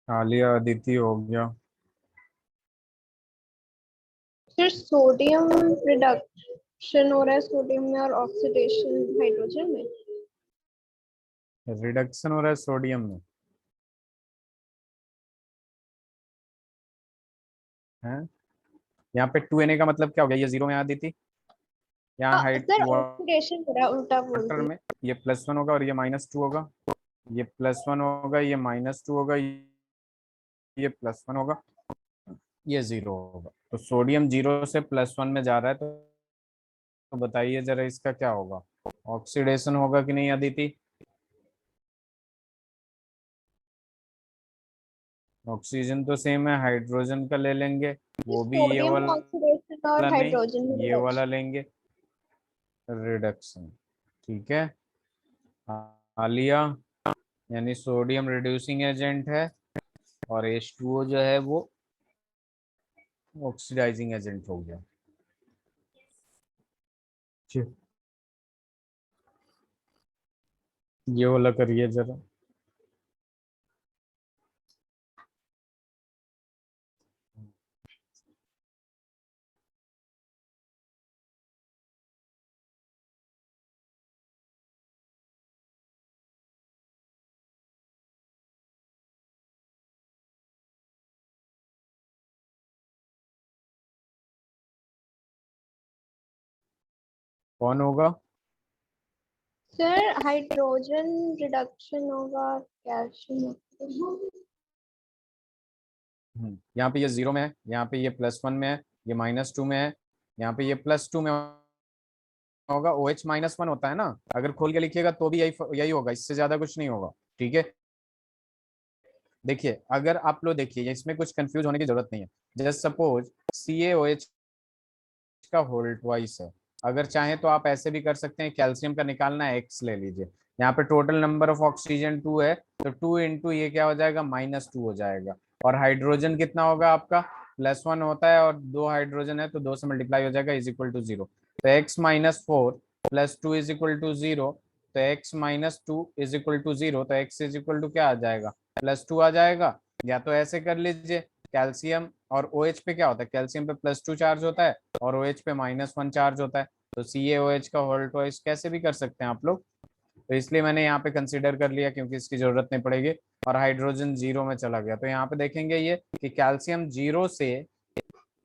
Alia Aditi हो गया। फिर सोडियम रिडक्शन हो रहा है सोडियम में और ऑक्सीडेशन हाइड्रोजन में। रिडक्शन हो रहा है सोडियम में है। यहाँ पे 2Na का मतलब क्या हो गया, ये जीरो में आ दी थी। यहाँ हाइट सर ऑक्सीडेशन हो रहा है, उल्टा बोल वाटर दी। में ये +1 होगा और ये -2 होगा, ये +1 होगा, ये -2 होगा, ये +1 होगा, ये 0 होगा। तो सोडियम 0 से +1 में जा रहा है, तो बताइए जरा इसका क्या होगा, ऑक्सीडेशन होगा कि नहीं अदिति। ऑक्सीजन तो सेम है, हाइड्रोजन का ले लेंगे, वो भी ये सोडियम में ऑक्सीडेशन और वाला नहीं, हाइड्रोजन में ये वाला रिडक्शन। लेंगे, रिडक्शन। ठीक है आलिया, यानी सोडियम रिड्यूसिंग एजेंट है और H2O जो है वो ऑक्सीडाइजिंग एजेंट हो गया। ये वाला करिए जरा। कौन होगा, सर हाइड्रोजन रिडक्शन होगा, कैल्शियम। यहाँ पे ये 0 में है, यहाँ पे ये +1 में है, ये -2 में है, यहाँ पे ये +2 में होगा। OH-1 होता है ना, अगर खोल के लिखिएगा तो भी यही यही होगा, इससे ज्यादा कुछ नहीं होगा। ठीक है, देखिए अगर आप लोग देखिए इसमें कुछ कंफ्यूज होने की जरूरत नहीं है। जस्ट सपोज CaOH का होल ट्वाइस है, अगर चाहें तो आप ऐसे भी कर सकते हैं, कैल्शियम का निकालना है X ले लीजिए, यहाँ पे टोटल नंबर ऑफ ऑक्सीजन 2 है, तो 2 इंटू ये क्या हो जाएगा, -2 हो जाएगा। और हाइड्रोजन कितना होगा आपका, +1 होता है और 2 हाइड्रोजन है तो 2 से मल्टीप्लाई हो जाएगा, =0। तो X-4 + 2 =0, तो X-2 =0, तो X क्या आ जाएगा, +2 आ जाएगा। या तो ऐसे कर लीजिए, कैल्शियम और OH पे क्या होता है, कैल्शियम पे +2 चार्ज होता है और OH पे -1 चार्ज होता है, तो CaOH का होल ट्वाइस कैसे भी कर सकते हैं आप लोग। तो इसलिए मैंने यहाँ पे कंसीडर कर लिया क्योंकि इसकी जरूरत नहीं पड़ेगी। और हाइड्रोजन 0 में चला गया, तो यहाँ पे देखेंगे ये कि कैल्शियम 0 से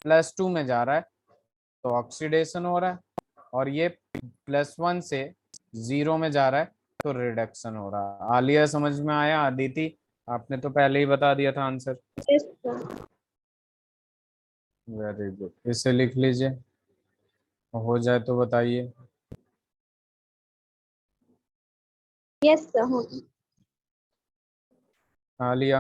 +2 में जा रहा है तो ऑक्सीडेशन हो रहा है, और ये +1 से 0 में जा रहा है तो रिडक्शन हो रहा है। आलिया समझ में आया, अदिति आपने तो पहले ही बता दिया था answer. Yes sir. Very good, इसे लिख लीजिए, हो जाए तो बताइए। यस सर हो गया। आलिया,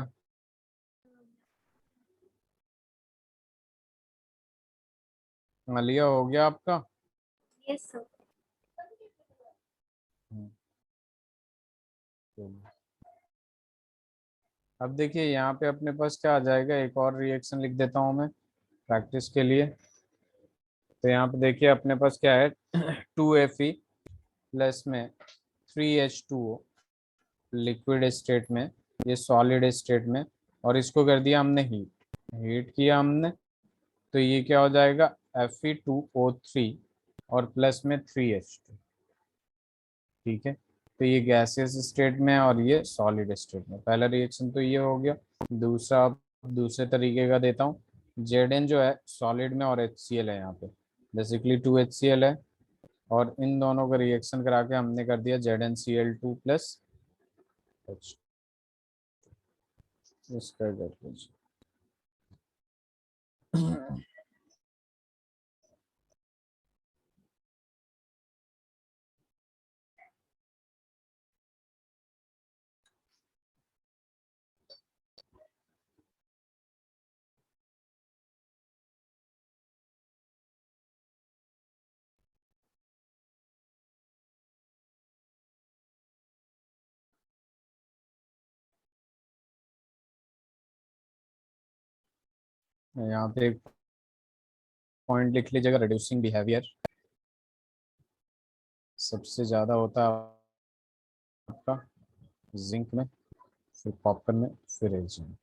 आलिया हो गया आपका? Yes sir. हम्म, चलिए। अब देखिए यहाँ पे अपने पास क्या आ जाएगा, एक और रिएक्शन लिख देता हूँ मैं प्रैक्टिस के लिए। तो यहाँ पे देखिए अपने पास क्या है, 2Fe प्लस में 3H2O लिक्विड स्टेट में, ये सॉलिड स्टेट में, और इसको कर दिया हमने हीट, हीट किया हमने, तो ये क्या हो जाएगा, Fe2O3 और प्लस में 3H2। ठीक है, तो ये गैसियस स्टेट में है और ये सॉलिड स्टेट में। पहला रिएक्शन तो ये हो गया। दूसरा, दूसरे तरीके का देता हूँ। Zn जो है सॉलिड में और HCl है, यहाँ पे बेसिकली 2HCl है, और इन दोनों का रिएक्शन करा के हमने कर दिया ZnCl2 प्लस H। इसका कर दीजिए। यहाँ पे एक पॉइंट लिख लीजिएगा, रिड्यूसिंग बिहेवियर सबसे ज्यादा होता है आपका जिंक में, फिर कॉपर में, फिर aluminium.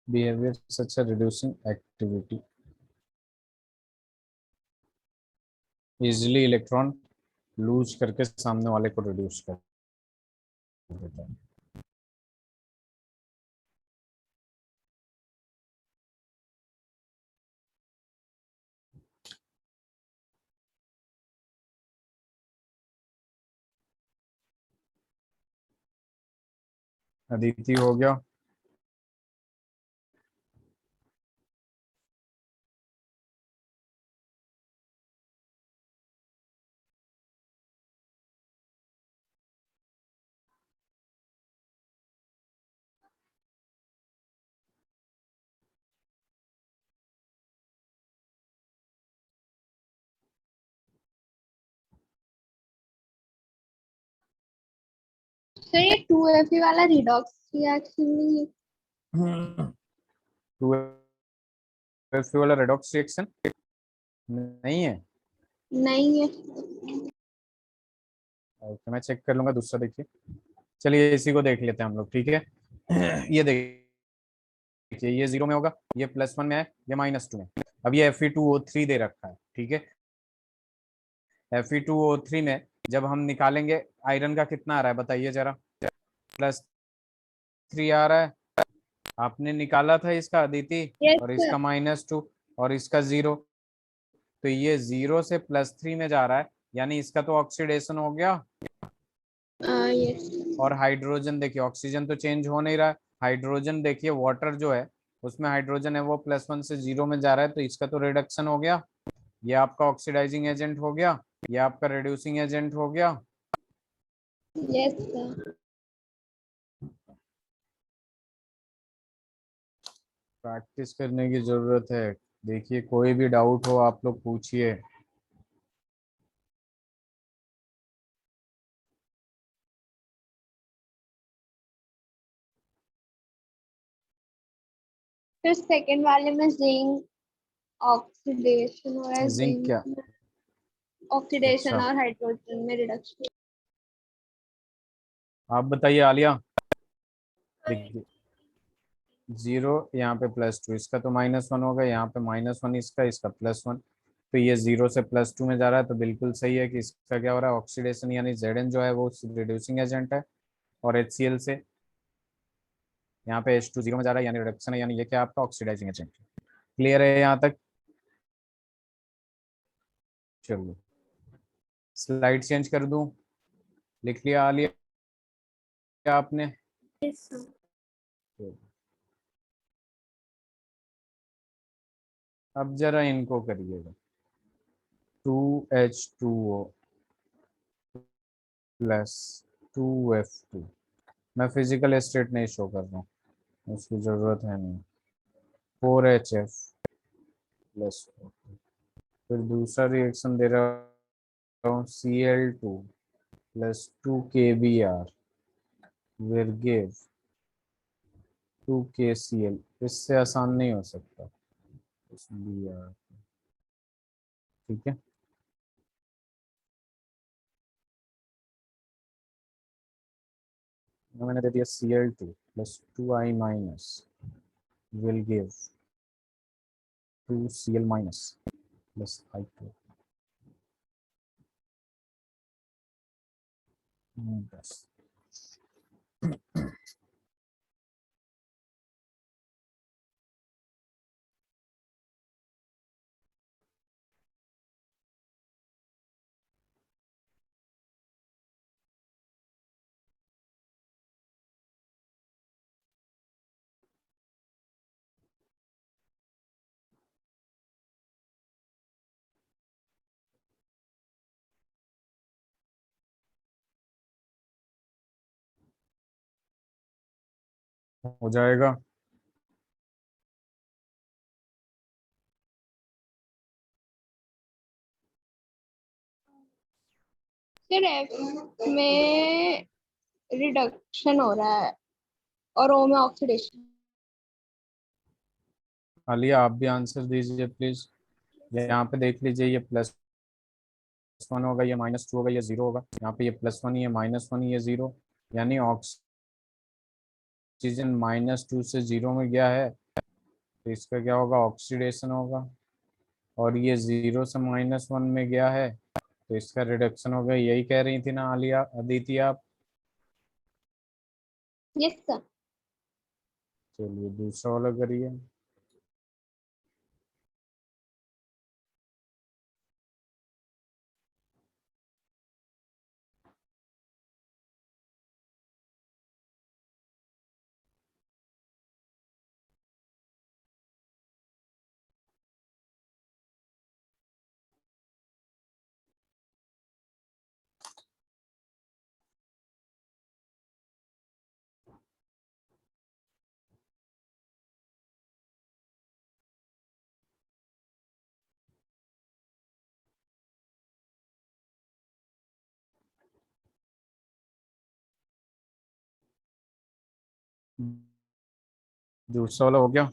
Behaviour such a reducing activity, easily electron lose करके सामने वाले को रिड्यूस कर देता है। अदिति हो गया? सर ये 2Fe वाला रिडॉक्स रिएक्शन नहीं है? 2Fe वाला रेडॉक्स रिएक्शन नहीं है? नहीं है। ओके, मैं चेक कर लूंगा दूसरा, देखिए। चलिए इसी को देख लेते हैं हम लोग, ठीक है। ये देखिए, ये 0 में होगा, ये +1 में है, ये -2 में। अब ये Fe2O3 दे रखा है, ठीक है। Fe2O3 में जब हम निकालेंगे, आयरन का कितना आ रहा है बताइए जरा, +3 आ रहा है, आपने निकाला था इसका अदिति, यस और सर। इसका -2 और इसका 0, तो ये 0 से +3 में जा रहा है, यानी इसका तो ऑक्सीडेशन हो गया। यस। और हाइड्रोजन देखिए, ऑक्सीजन तो चेंज हो नहीं रहा है, हाइड्रोजन देखिए, वाटर जो है उसमें हाइड्रोजन है वो +1 से 0 में जा रहा है, तो इसका तो रिडक्शन हो गया। ये आपका ऑक्सीडाइजिंग एजेंट हो गया, ये आपका रिड्यूसिंग एजेंट हो गया। Yes sir. प्रैक्टिस करने की जरूरत है। देखिए कोई भी डाउट हो आप लोग पूछिए। फिर सेकंड वाले में जिंक ऑक्सीडेशन हो रहा है, जिंक क्या? जिंक ऑक्सीडेशन अच्छा, और हाइड्रोजन में रिडक्शन। आप बताइए आलिया। देखिए 0 यहाँ पे +2, इसका तो -1 होगा, यहाँ पे -1 इसका, इसका +1, तो ये 0 से +2 में जा रहा है, तो बिल्कुल सही है कि इसका क्या हो रहा है, ऑक्सीडेशन, यानी Zn जो है वो रिड्यूसिंग एजेंट है, और HCl से यहाँ पे H2 0 में जा रहा है, यानी रिडक्शन है, यानी ये क्या आपका ऑक्सीडाइजिंग एजेंट है। क्लियर है यहाँ तक? चलिए स्लाइड चेंज कर दूं, लिख लिया आलिया आपने? Yes sir. अब जरा इनको करिएगा। 2H2O plus 2F2। मैं फिजिकल स्टेट नहीं शो कर रहा हूँ, उसकी जरूरत है नहीं। 4HF plus 4। फिर दूसरा रिएक्शन दे रहा हूँ Cl2 plus 2KBr will give 2KCl। इससे आसान नहीं हो सकता। Br, ठीक है। मैंने दे दिया Cl2 plus 2I minus will give 2Cl minus plus I2। बस हो जाएगा। फिर एफ में रिडक्शन हो रहा है और ओ में ऑक्सीडेशन। आलिया आप भी आंसर दीजिए प्लीज। यहाँ पे देख लीजिए, ये +1 होगा, ये -2 होगा, ये 0 होगा। यहाँ पे ये +1, ये -1, ये 0, यानी ऑक्सीजन -2 से 0 में गया है, तो इसका क्या होगा, ऑक्सीडेशन होगा। और ये 0 से -1 में गया है, तो इसका रिडक्शन होगा। यही कह रही थी ना आलिया, अदिति आप? Yes sir. चलिए दूसरा वाला करिए। दूसरा वाला हो गया।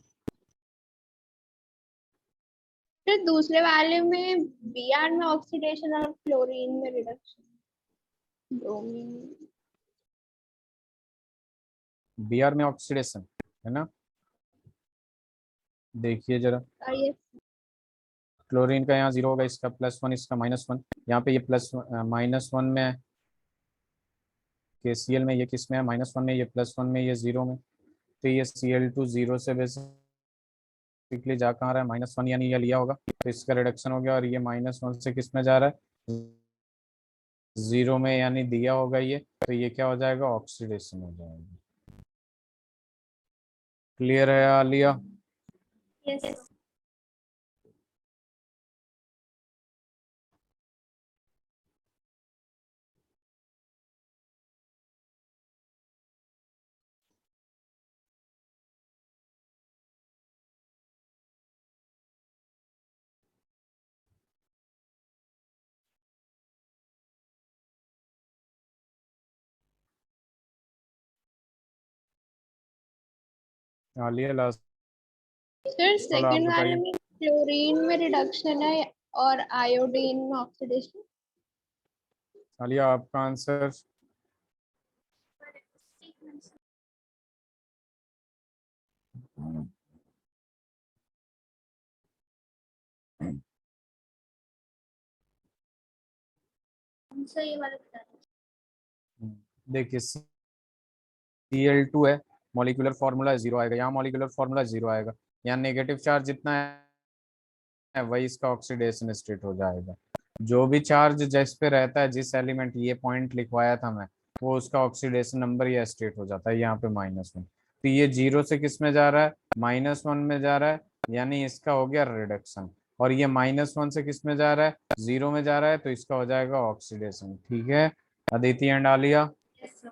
फिर दूसरे वाले में Br में ऑक्सीडेशन और क्लोरीन में रिडक्शन। ब्रोमीन। Br में ऑक्सीडेशन है ना, देखिए जरा। यस। क्लोरीन का यहाँ 0 होगा, इसका +1, इसका -1। यहाँ पे ये -1 में है, KCl में, ये किस में है, -1 में, ये +1 में, ये 0 में। तो ये Cl2 0 से बेसिकली जा कहाँ रहा है, -1, यानी ये लिया होगा, तो इसका रिडक्शन हो गया। और ये -1 से किस में जा रहा है, 0 में, यानी दिया होगा ये, तो ये क्या हो जाएगा, ऑक्सीडेशन हो जाएगा। क्लियर है आलिया? यस। आलिया लास्ट फिर वाला आप सेकंड वाले बताइए। में क्लोरीन में रिडक्शन है और आयोडीन में ऑक्सीडेशन। आलिया आपका आंसर? सही वाला बता दो। देखिए Cl2 है, मॉलिक्यूलर फार्मूला 0 आएगा, यहाँ मॉलिक्यूलर फार्मूला 0 आएगा। यहाँ नेगेटिव चार्ज जितना है वही इसका ऑक्सीडेशन स्टेट हो जाएगा। जो भी चार्ज जिस पे रहता है, जिस एलिमेंट, ये पॉइंट लिखवाया था मैं, वो उसका ऑक्सीडेशन नंबर या स्टेट हो जाता है। यहाँ पे -1, तो ये 0 से किस में जा रहा है, -1 में जा रहा है, यानी इसका हो गया रिडक्शन। और ये -1 से किस में जा रहा है, 0 में जा रहा है, तो इसका हो जाएगा ऑक्सीडेशन। ठीक है Aditi and Alia, yes sir.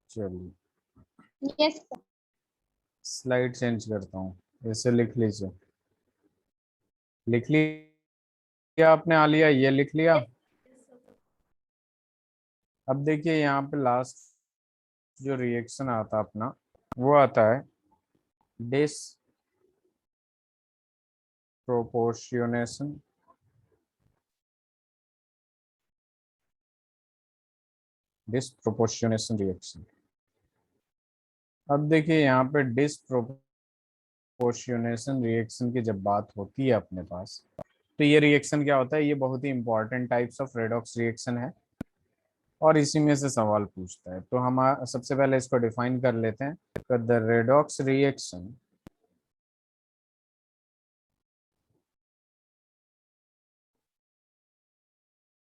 चलिए यस सर। स्लाइड चेंज करता हूँ, इसे लिख लीजिए। लिख लिया आपने आलिया, ये लिख लिया। अब देखिए यहाँ पे लास्ट जो रिएक्शन आता अपना, वो आता है डिसप्रोपोर्शियोनेशन। डिसप्रोपोर्शियोनेशन रिएक्शन। अब देखिए यहाँ पे डिसप्रोपोर्शियोनेशन रिएक्शन की जब बात होती है अपने पास, तो ये रिएक्शन क्या होता है, ये बहुत ही important types of redox reaction है और इसी में से सवाल पूछता है। तो हम सबसे पहले इसको डिफाइन कर लेते हैं। The redox reaction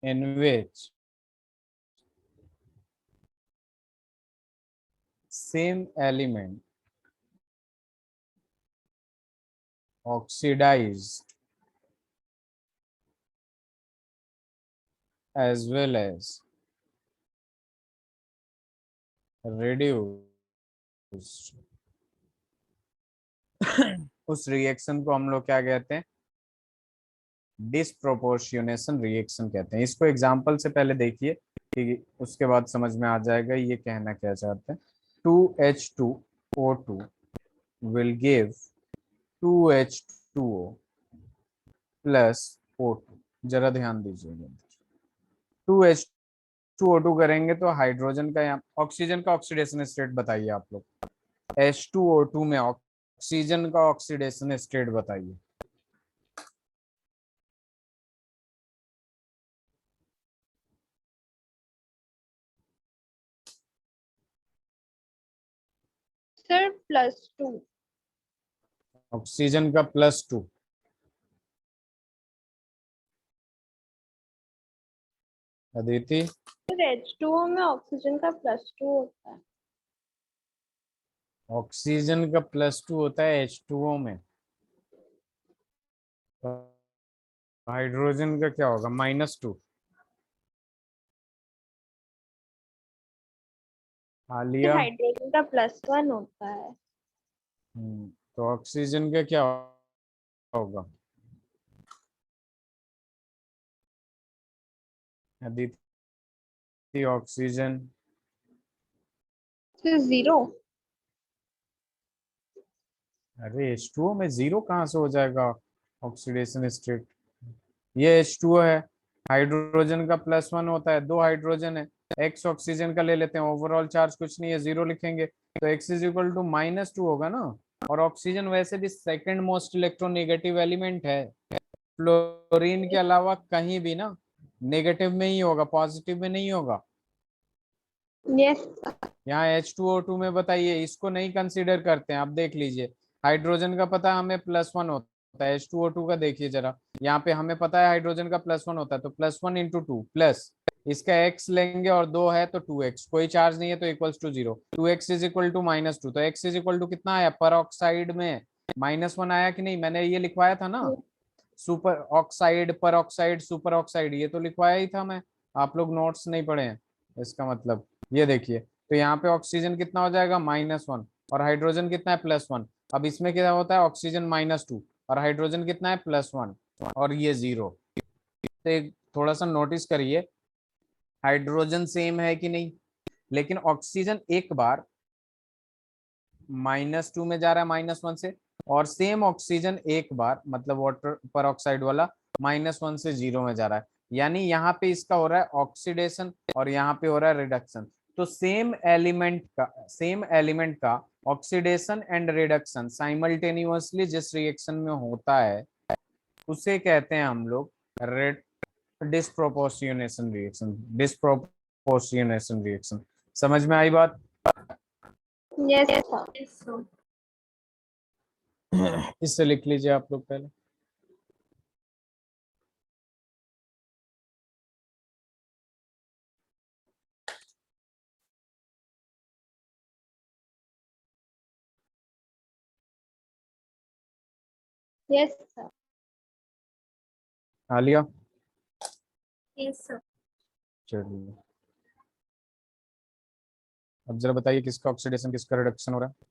in which same element oxidized as well as reduced, उस रिएक्शन को हम लोग क्या कहते हैं, डिसप्रोपोर्शियोनेशन रिएक्शन कहते हैं। इसको एग्जांपल से पहले देखिए कि उसके बाद समझ में आ जाएगा ये कहना क्या चाहते हैं। 2H2O2 will give 2H2O plus O2। जरा ध्यान दीजिएगा, 2H2O2 करेंगे तो हाइड्रोजन का, यहाँ ऑक्सीजन का ऑक्सीडेशन स्टेट बताइए आप लोग। H2O2 में ऑक्सीजन का ऑक्सीडेशन स्टेट बताइए। सर +2। ऑक्सीजन का +2, अदिति। सर H2O में ऑक्सीजन का +2 होता है। ऑक्सीजन का +2 होता है H2O में, तो हाइड्रोजन का क्या होगा, -2। फिर आलिया। हाइड्रोजन का +1 होता है। तो ऑक्सीजन का क्या होगा, अदिति। ऑक्सीजन, फिर 0। अरे H2O में 0 कहाँ से हो जाएगा ऑक्सीडेशन स्टेट, ये H2O है, हाइड्रोजन का +1 होता है, 2 हाइड्रोजन है, X ऑक्सीजन का ले लेते हैं, ओवरऑल चार्ज कुछ नहीं है, 0 लिखेंगे, तो X इज इक्वल टू -2 होगा ना। और ऑक्सीजन वैसे भी सेकंड मोस्ट इलेक्ट्रोनेगेटिव एलिमेंट है, फ्लोरीन के अलावा कहीं भी ना नेगेटिव में ही होगा, पॉजिटिव में नहीं होगा। यस। यहाँ H2O2 में बताइए, इसको नहीं कंसीडर करते हैं। आप देख लीजिए, हाइड्रोजन का पता है हमें +1 होता है, H2O2 का देखिए जरा, यहाँ पे हमें पता है हाइड्रोजन का +1 होता है, तो +1 × 2 प्लस इसका x लेंगे और 2 है तो 2x, कोई चार्ज नहीं है तो equals to 0, 2x is equal to -2, तो x इज इक्वल टू कितना आया पर ऑक्साइड में, -1 आया कि नहीं, मैंने ये लिखवाया था ना, सुपर ऑक्साइड पर ऑक्साइड सुपर ऑक्साइड, ये तो लिखवाया ही था मैं, आप लोग नोट्स नहीं पढ़े हैं इसका मतलब। ये देखिए, तो यहाँ पे ऑक्सीजन कितना हो जाएगा -1 और हाइड्रोजन कितना है +1। अब इसमें क्या होता है, ऑक्सीजन -2 और हाइड्रोजन कितना है +1 और ये 0। तो एक थोड़ा सा नोटिस करिए, हाइड्रोजन सेम है कि नहीं, लेकिन ऑक्सीजन एक बार -2 में जा रहा है -1 से, और सेम ऑक्सीजन एक बार मतलब वाटर पर ऑक्साइड वाला -1 से 0 में जा रहा है, यानी यहाँ पे इसका हो रहा है ऑक्सीडेशन और यहाँ पे हो रहा है रिडक्शन। तो सेम एलिमेंट का ऑक्सीडेशन एंड रिडक्शन साइमल्टेनियसली जिस रिएक्शन में होता है उसे कहते हैं हम लोग डिस्प्रोपोर्शियोनेशन रिएक्शन। डिस्प्रोपोर्शियोनेशन रिएक्शन, समझ में आई बात। Yes sir. इससे लिख लीजिए आप लोग पहले। Yes sir. Alia? Yes sir. चलिए, अब जरा बताइए किसका ऑक्सीडेशन किसका रिडक्शन हो रहा है।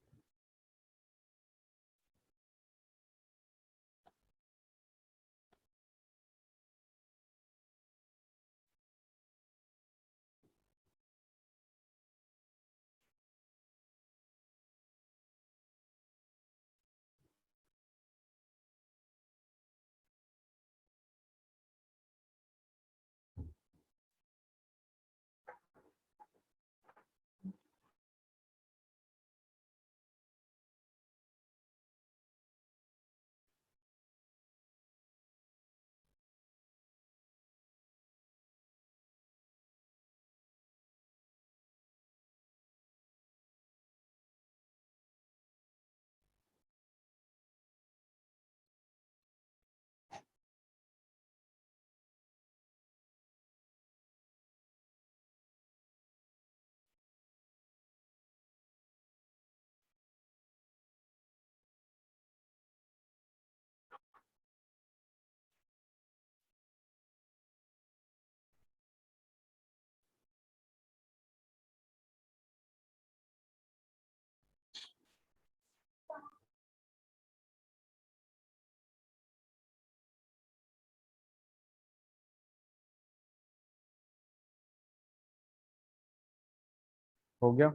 हो गया?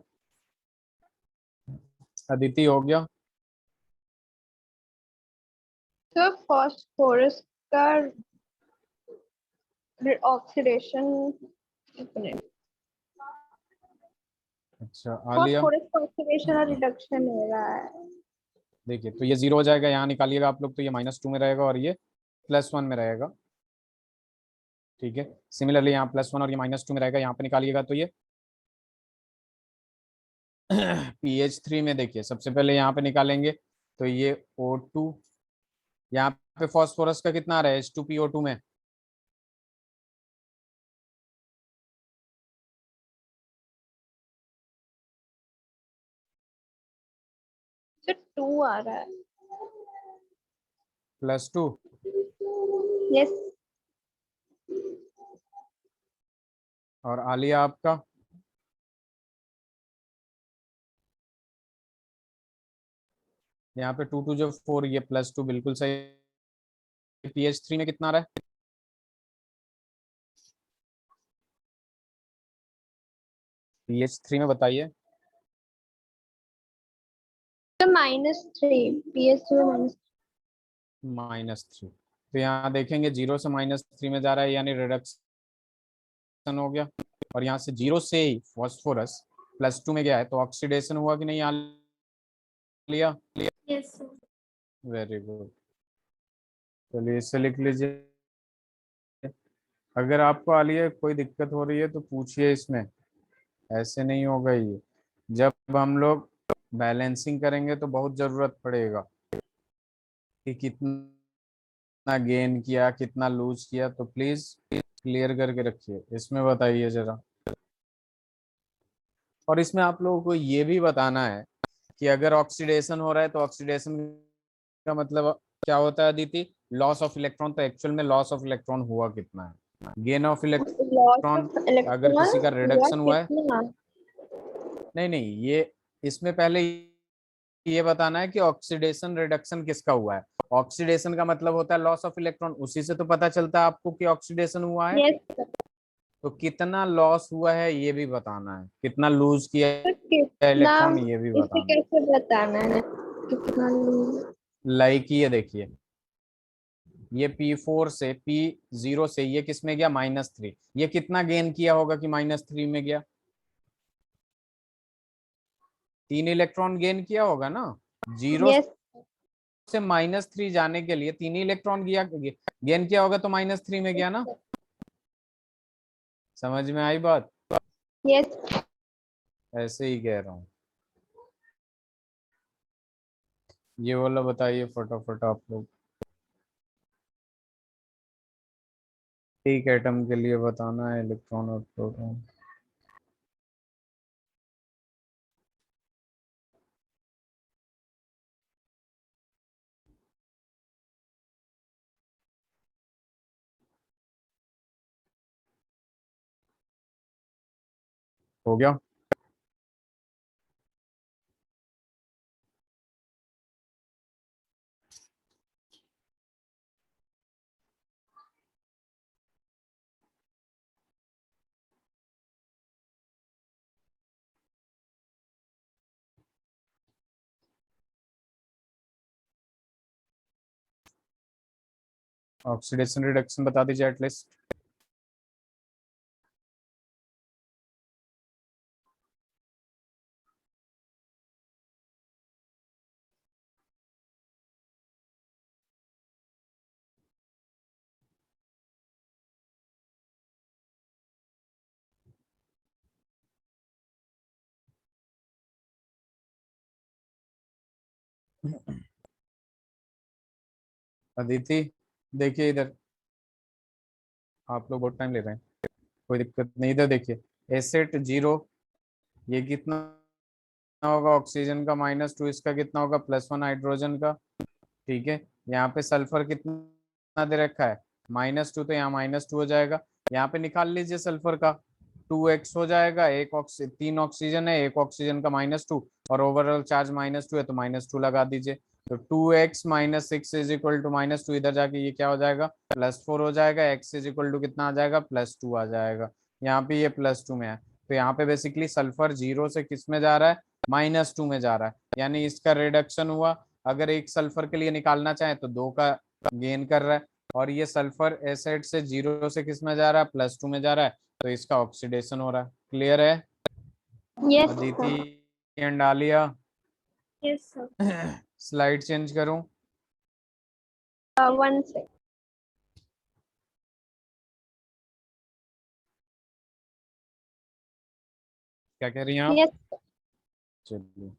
अदिति हो गया? तो फास्फोरस का ऑक्सीडेशन, अच्छा आलिया? फास्फोरस का ऑक्सीडेशन और रिडक्शन हो रहा है। देखिए, तो ये 0 हो जाएगा, यहाँ निकालिएगा आप लोग, तो ये -2 में रहेगा और ये +1 में रहेगा। ठीक है, सिमिलरली यहाँ +1 और ये -2 में रहेगा, यहाँ पे निकालिएगा तो ये pH 3 में देखिए, सबसे पहले यहाँ पे निकालेंगे तो ये O2, यहाँ पे फॉस्फोरस का कितना आ रहा है H2PO2 में? तो 2 आ रहा है। +2। यस। और आलिया आपका? यहाँ पे 2 2 जो 4, ये +2 बिल्कुल सही। pH 3 में कितना आ रहा है? pH 3 में बताइए। तो -3, पीएच में -3। तो यहाँ देखेंगे 0 से -3 में जा रहा है, यानी रिडक्शन हो गया। और यहाँ से 0 से ही फॉस्फोरस +2 में गया है, तो ऑक्सीडेशन हुआ कि नहीं Alia? Yes sir. Very good. चलिए इसे लिख लीजिए। अगर आपको आलिया कोई दिक्कत हो रही है तो पूछिए इसमें, ऐसे नहीं होगा ये। जब हम लोग बैलेंसिंग करेंगे तो बहुत जरूरत पड़ेगा कि कितना गेन किया कितना लूज किया, तो प्लीज क्लियर करके रखिए। इसमें बताइए जरा। और इसमें आप लोगों को ये भी बताना है कि अगर ऑक्सीडेशन हो रहा है तो ऑक्सीडेशन का मतलब क्या होता है अदिति? Loss of electron. तो एक्चुअल में लॉस ऑफ इलेक्ट्रॉन हुआ कितना है? Gain of loss electron. Of अगर इलेक्ट्रॉन किसी का हुआ रिडक्शन हुआ है, कितना? नहीं नहीं, ये इसमें पहले ये बताना है कि ऑक्सीडेशन रिडक्शन किसका हुआ है। ऑक्सीडेशन का मतलब होता है लॉस ऑफ इलेक्ट्रॉन, उसी से तो पता चलता है आपको कि ऑक्सीडेशन हुआ है। यस। तो कितना लॉस हुआ है ये भी बताना है, कितना लूज किया तो है कितना, इलेक्ट्रॉन ये भी इसे बताना कैसे बताना है कितना लूज? है। लाइक ये देखिए, ये P4 से P0 से ये किस में गया? -3। ये कितना गेन किया होगा कि -3 में गया? 3 इलेक्ट्रॉन गेन किया होगा ना। 0 यस। से -3 जाने के लिए 3 इलेक्ट्रॉन गेन किया होगा, तो -3 में गया ना। समझ में आई बात? यस। ऐसे ही कह रहा हूँ। ये वाला बताइए फटाफट आप लोग। एक एटम के लिए बताना है इलेक्ट्रॉन और प्रोटॉन। हो गया। ऑक्सीडेशन रिडक्शन बता दीजिए एटलीस्ट। अदिति देखिए इधर, आप लोग बहुत टाइम ले रहे हैं, कोई दिक्कत नहीं, इधर देखिए। एसेट 0, ये कितना होगा ऑक्सीजन का -2, इसका कितना होगा +1 हाइड्रोजन का। ठीक है, यहाँ पे सल्फर कितना दे रखा है -2, तो यहाँ -2 हो जाएगा। यहाँ पे निकाल लीजिए सल्फर का, 2x हो जाएगा। 3 ऑक्सीजन है, 1 ऑक्सीजन का -2, और ओवरऑल चार्ज -2 है तो -2 लगा दीजिए। तो 2x - 6 इज इक्वल टू -2, इधर जाके ये क्या हो जाएगा +4 हो जाएगा। x इज इक्वल टू कितना आ जाएगा +2 आ जाएगा। यहाँ पे ये +2 में है, तो यहाँ पे बेसिकली सल्फर 0 से किस में जा रहा है -2 में जा रहा है, यानी इसका रिडक्शन हुआ। अगर एक सल्फर के लिए निकालना चाहे तो 2 का गेन कर रहा है, और ये सल्फर एसिड से 0 से किस में जा रहा है +2 में जा रहा है, तो इसका ऑक्सीडेशन हो रहा है। क्लियर है Yes, Aditi sir. And Alia? Yes sir. Slide change करूं? 1 sec. क्या कह रही हैं आप? Yes. चलिए,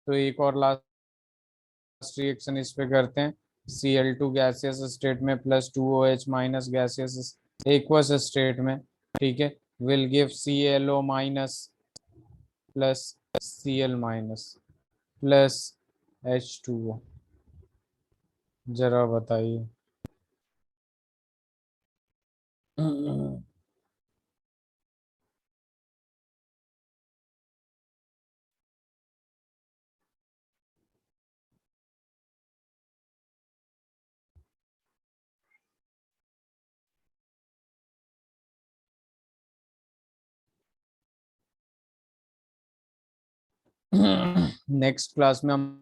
तो एक और लास्ट रिएक्शन इस पे करते हैं। Cl2 गैसियस स्टेट में +2OH minus gaseous aqueous state में, ठीक है, will give ClO minus plus Cl minus plus H2O। जरा बताइए। नेक्स्ट क्लास में हम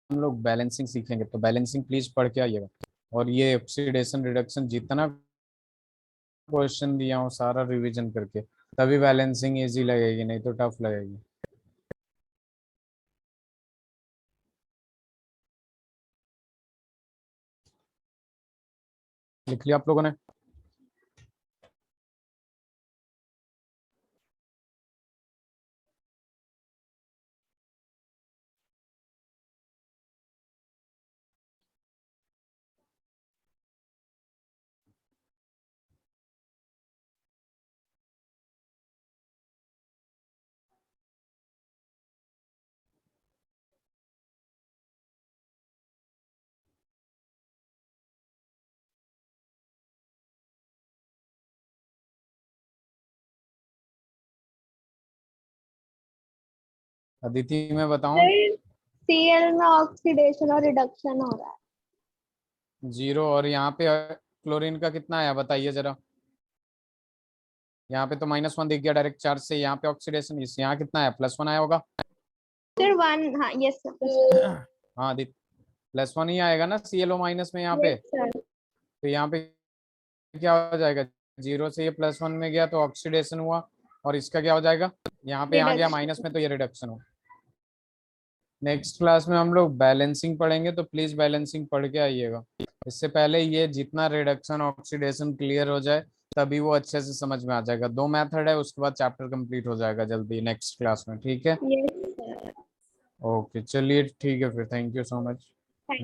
लोग बैलेंसिंग सीखेंगे, तो बैलेंसिंग प्लीज पढ़ के आइएगा। और ये ऑक्सीडेशन रिडक्शन जितना क्वेश्चन दिया हूँ सारा रिवीजन करके, तभी बैलेंसिंग इजी लगेगी, नहीं तो टफ लगेगी। लिख लिया आप लोगों ने? अदिति मैं बताऊं? फिर Cl में ऑक्सीडेशन और रिडक्शन हो रहा है। 0, और यहाँ पे क्लोरीन का कितना आया बताइए जरा। यहाँ पे तो -1 दिख गया डायरेक्ट चार्ज से, यहाँ पे ऑक्सीडेशन इस यहाँ कितना आया +1 आया होगा। फिर 1, हाँ, यस सर. हाँ आदित्य, +1 ही आएगा ना ClO माइनस में यहाँ पे। Yes, sir. तो यहाँ पे क्या हो जाएगा, 0 से ये +1 में गया तो ऑक्सीडेशन हुआ, और इसका क्या हो जाएगा, यहाँ पे आ गया Reduction. माइनस में तो ये रिडक्शन हुआ। नेक्स्ट क्लास में हम लोग बैलेंसिंग पढ़ेंगे, तो प्लीज बैलेंसिंग पढ़ के आइएगा। इससे पहले ये जितना रिडक्शन ऑक्सीडेशन क्लियर हो जाए तभी वो अच्छे से समझ में आ जाएगा। 2 मेथड है, उसके बाद चैप्टर कंप्लीट हो जाएगा जल्दी नेक्स्ट क्लास में, ठीक है? Yes, sir. ओके चलिए ठीक है फिर, थैंक यू सो मच।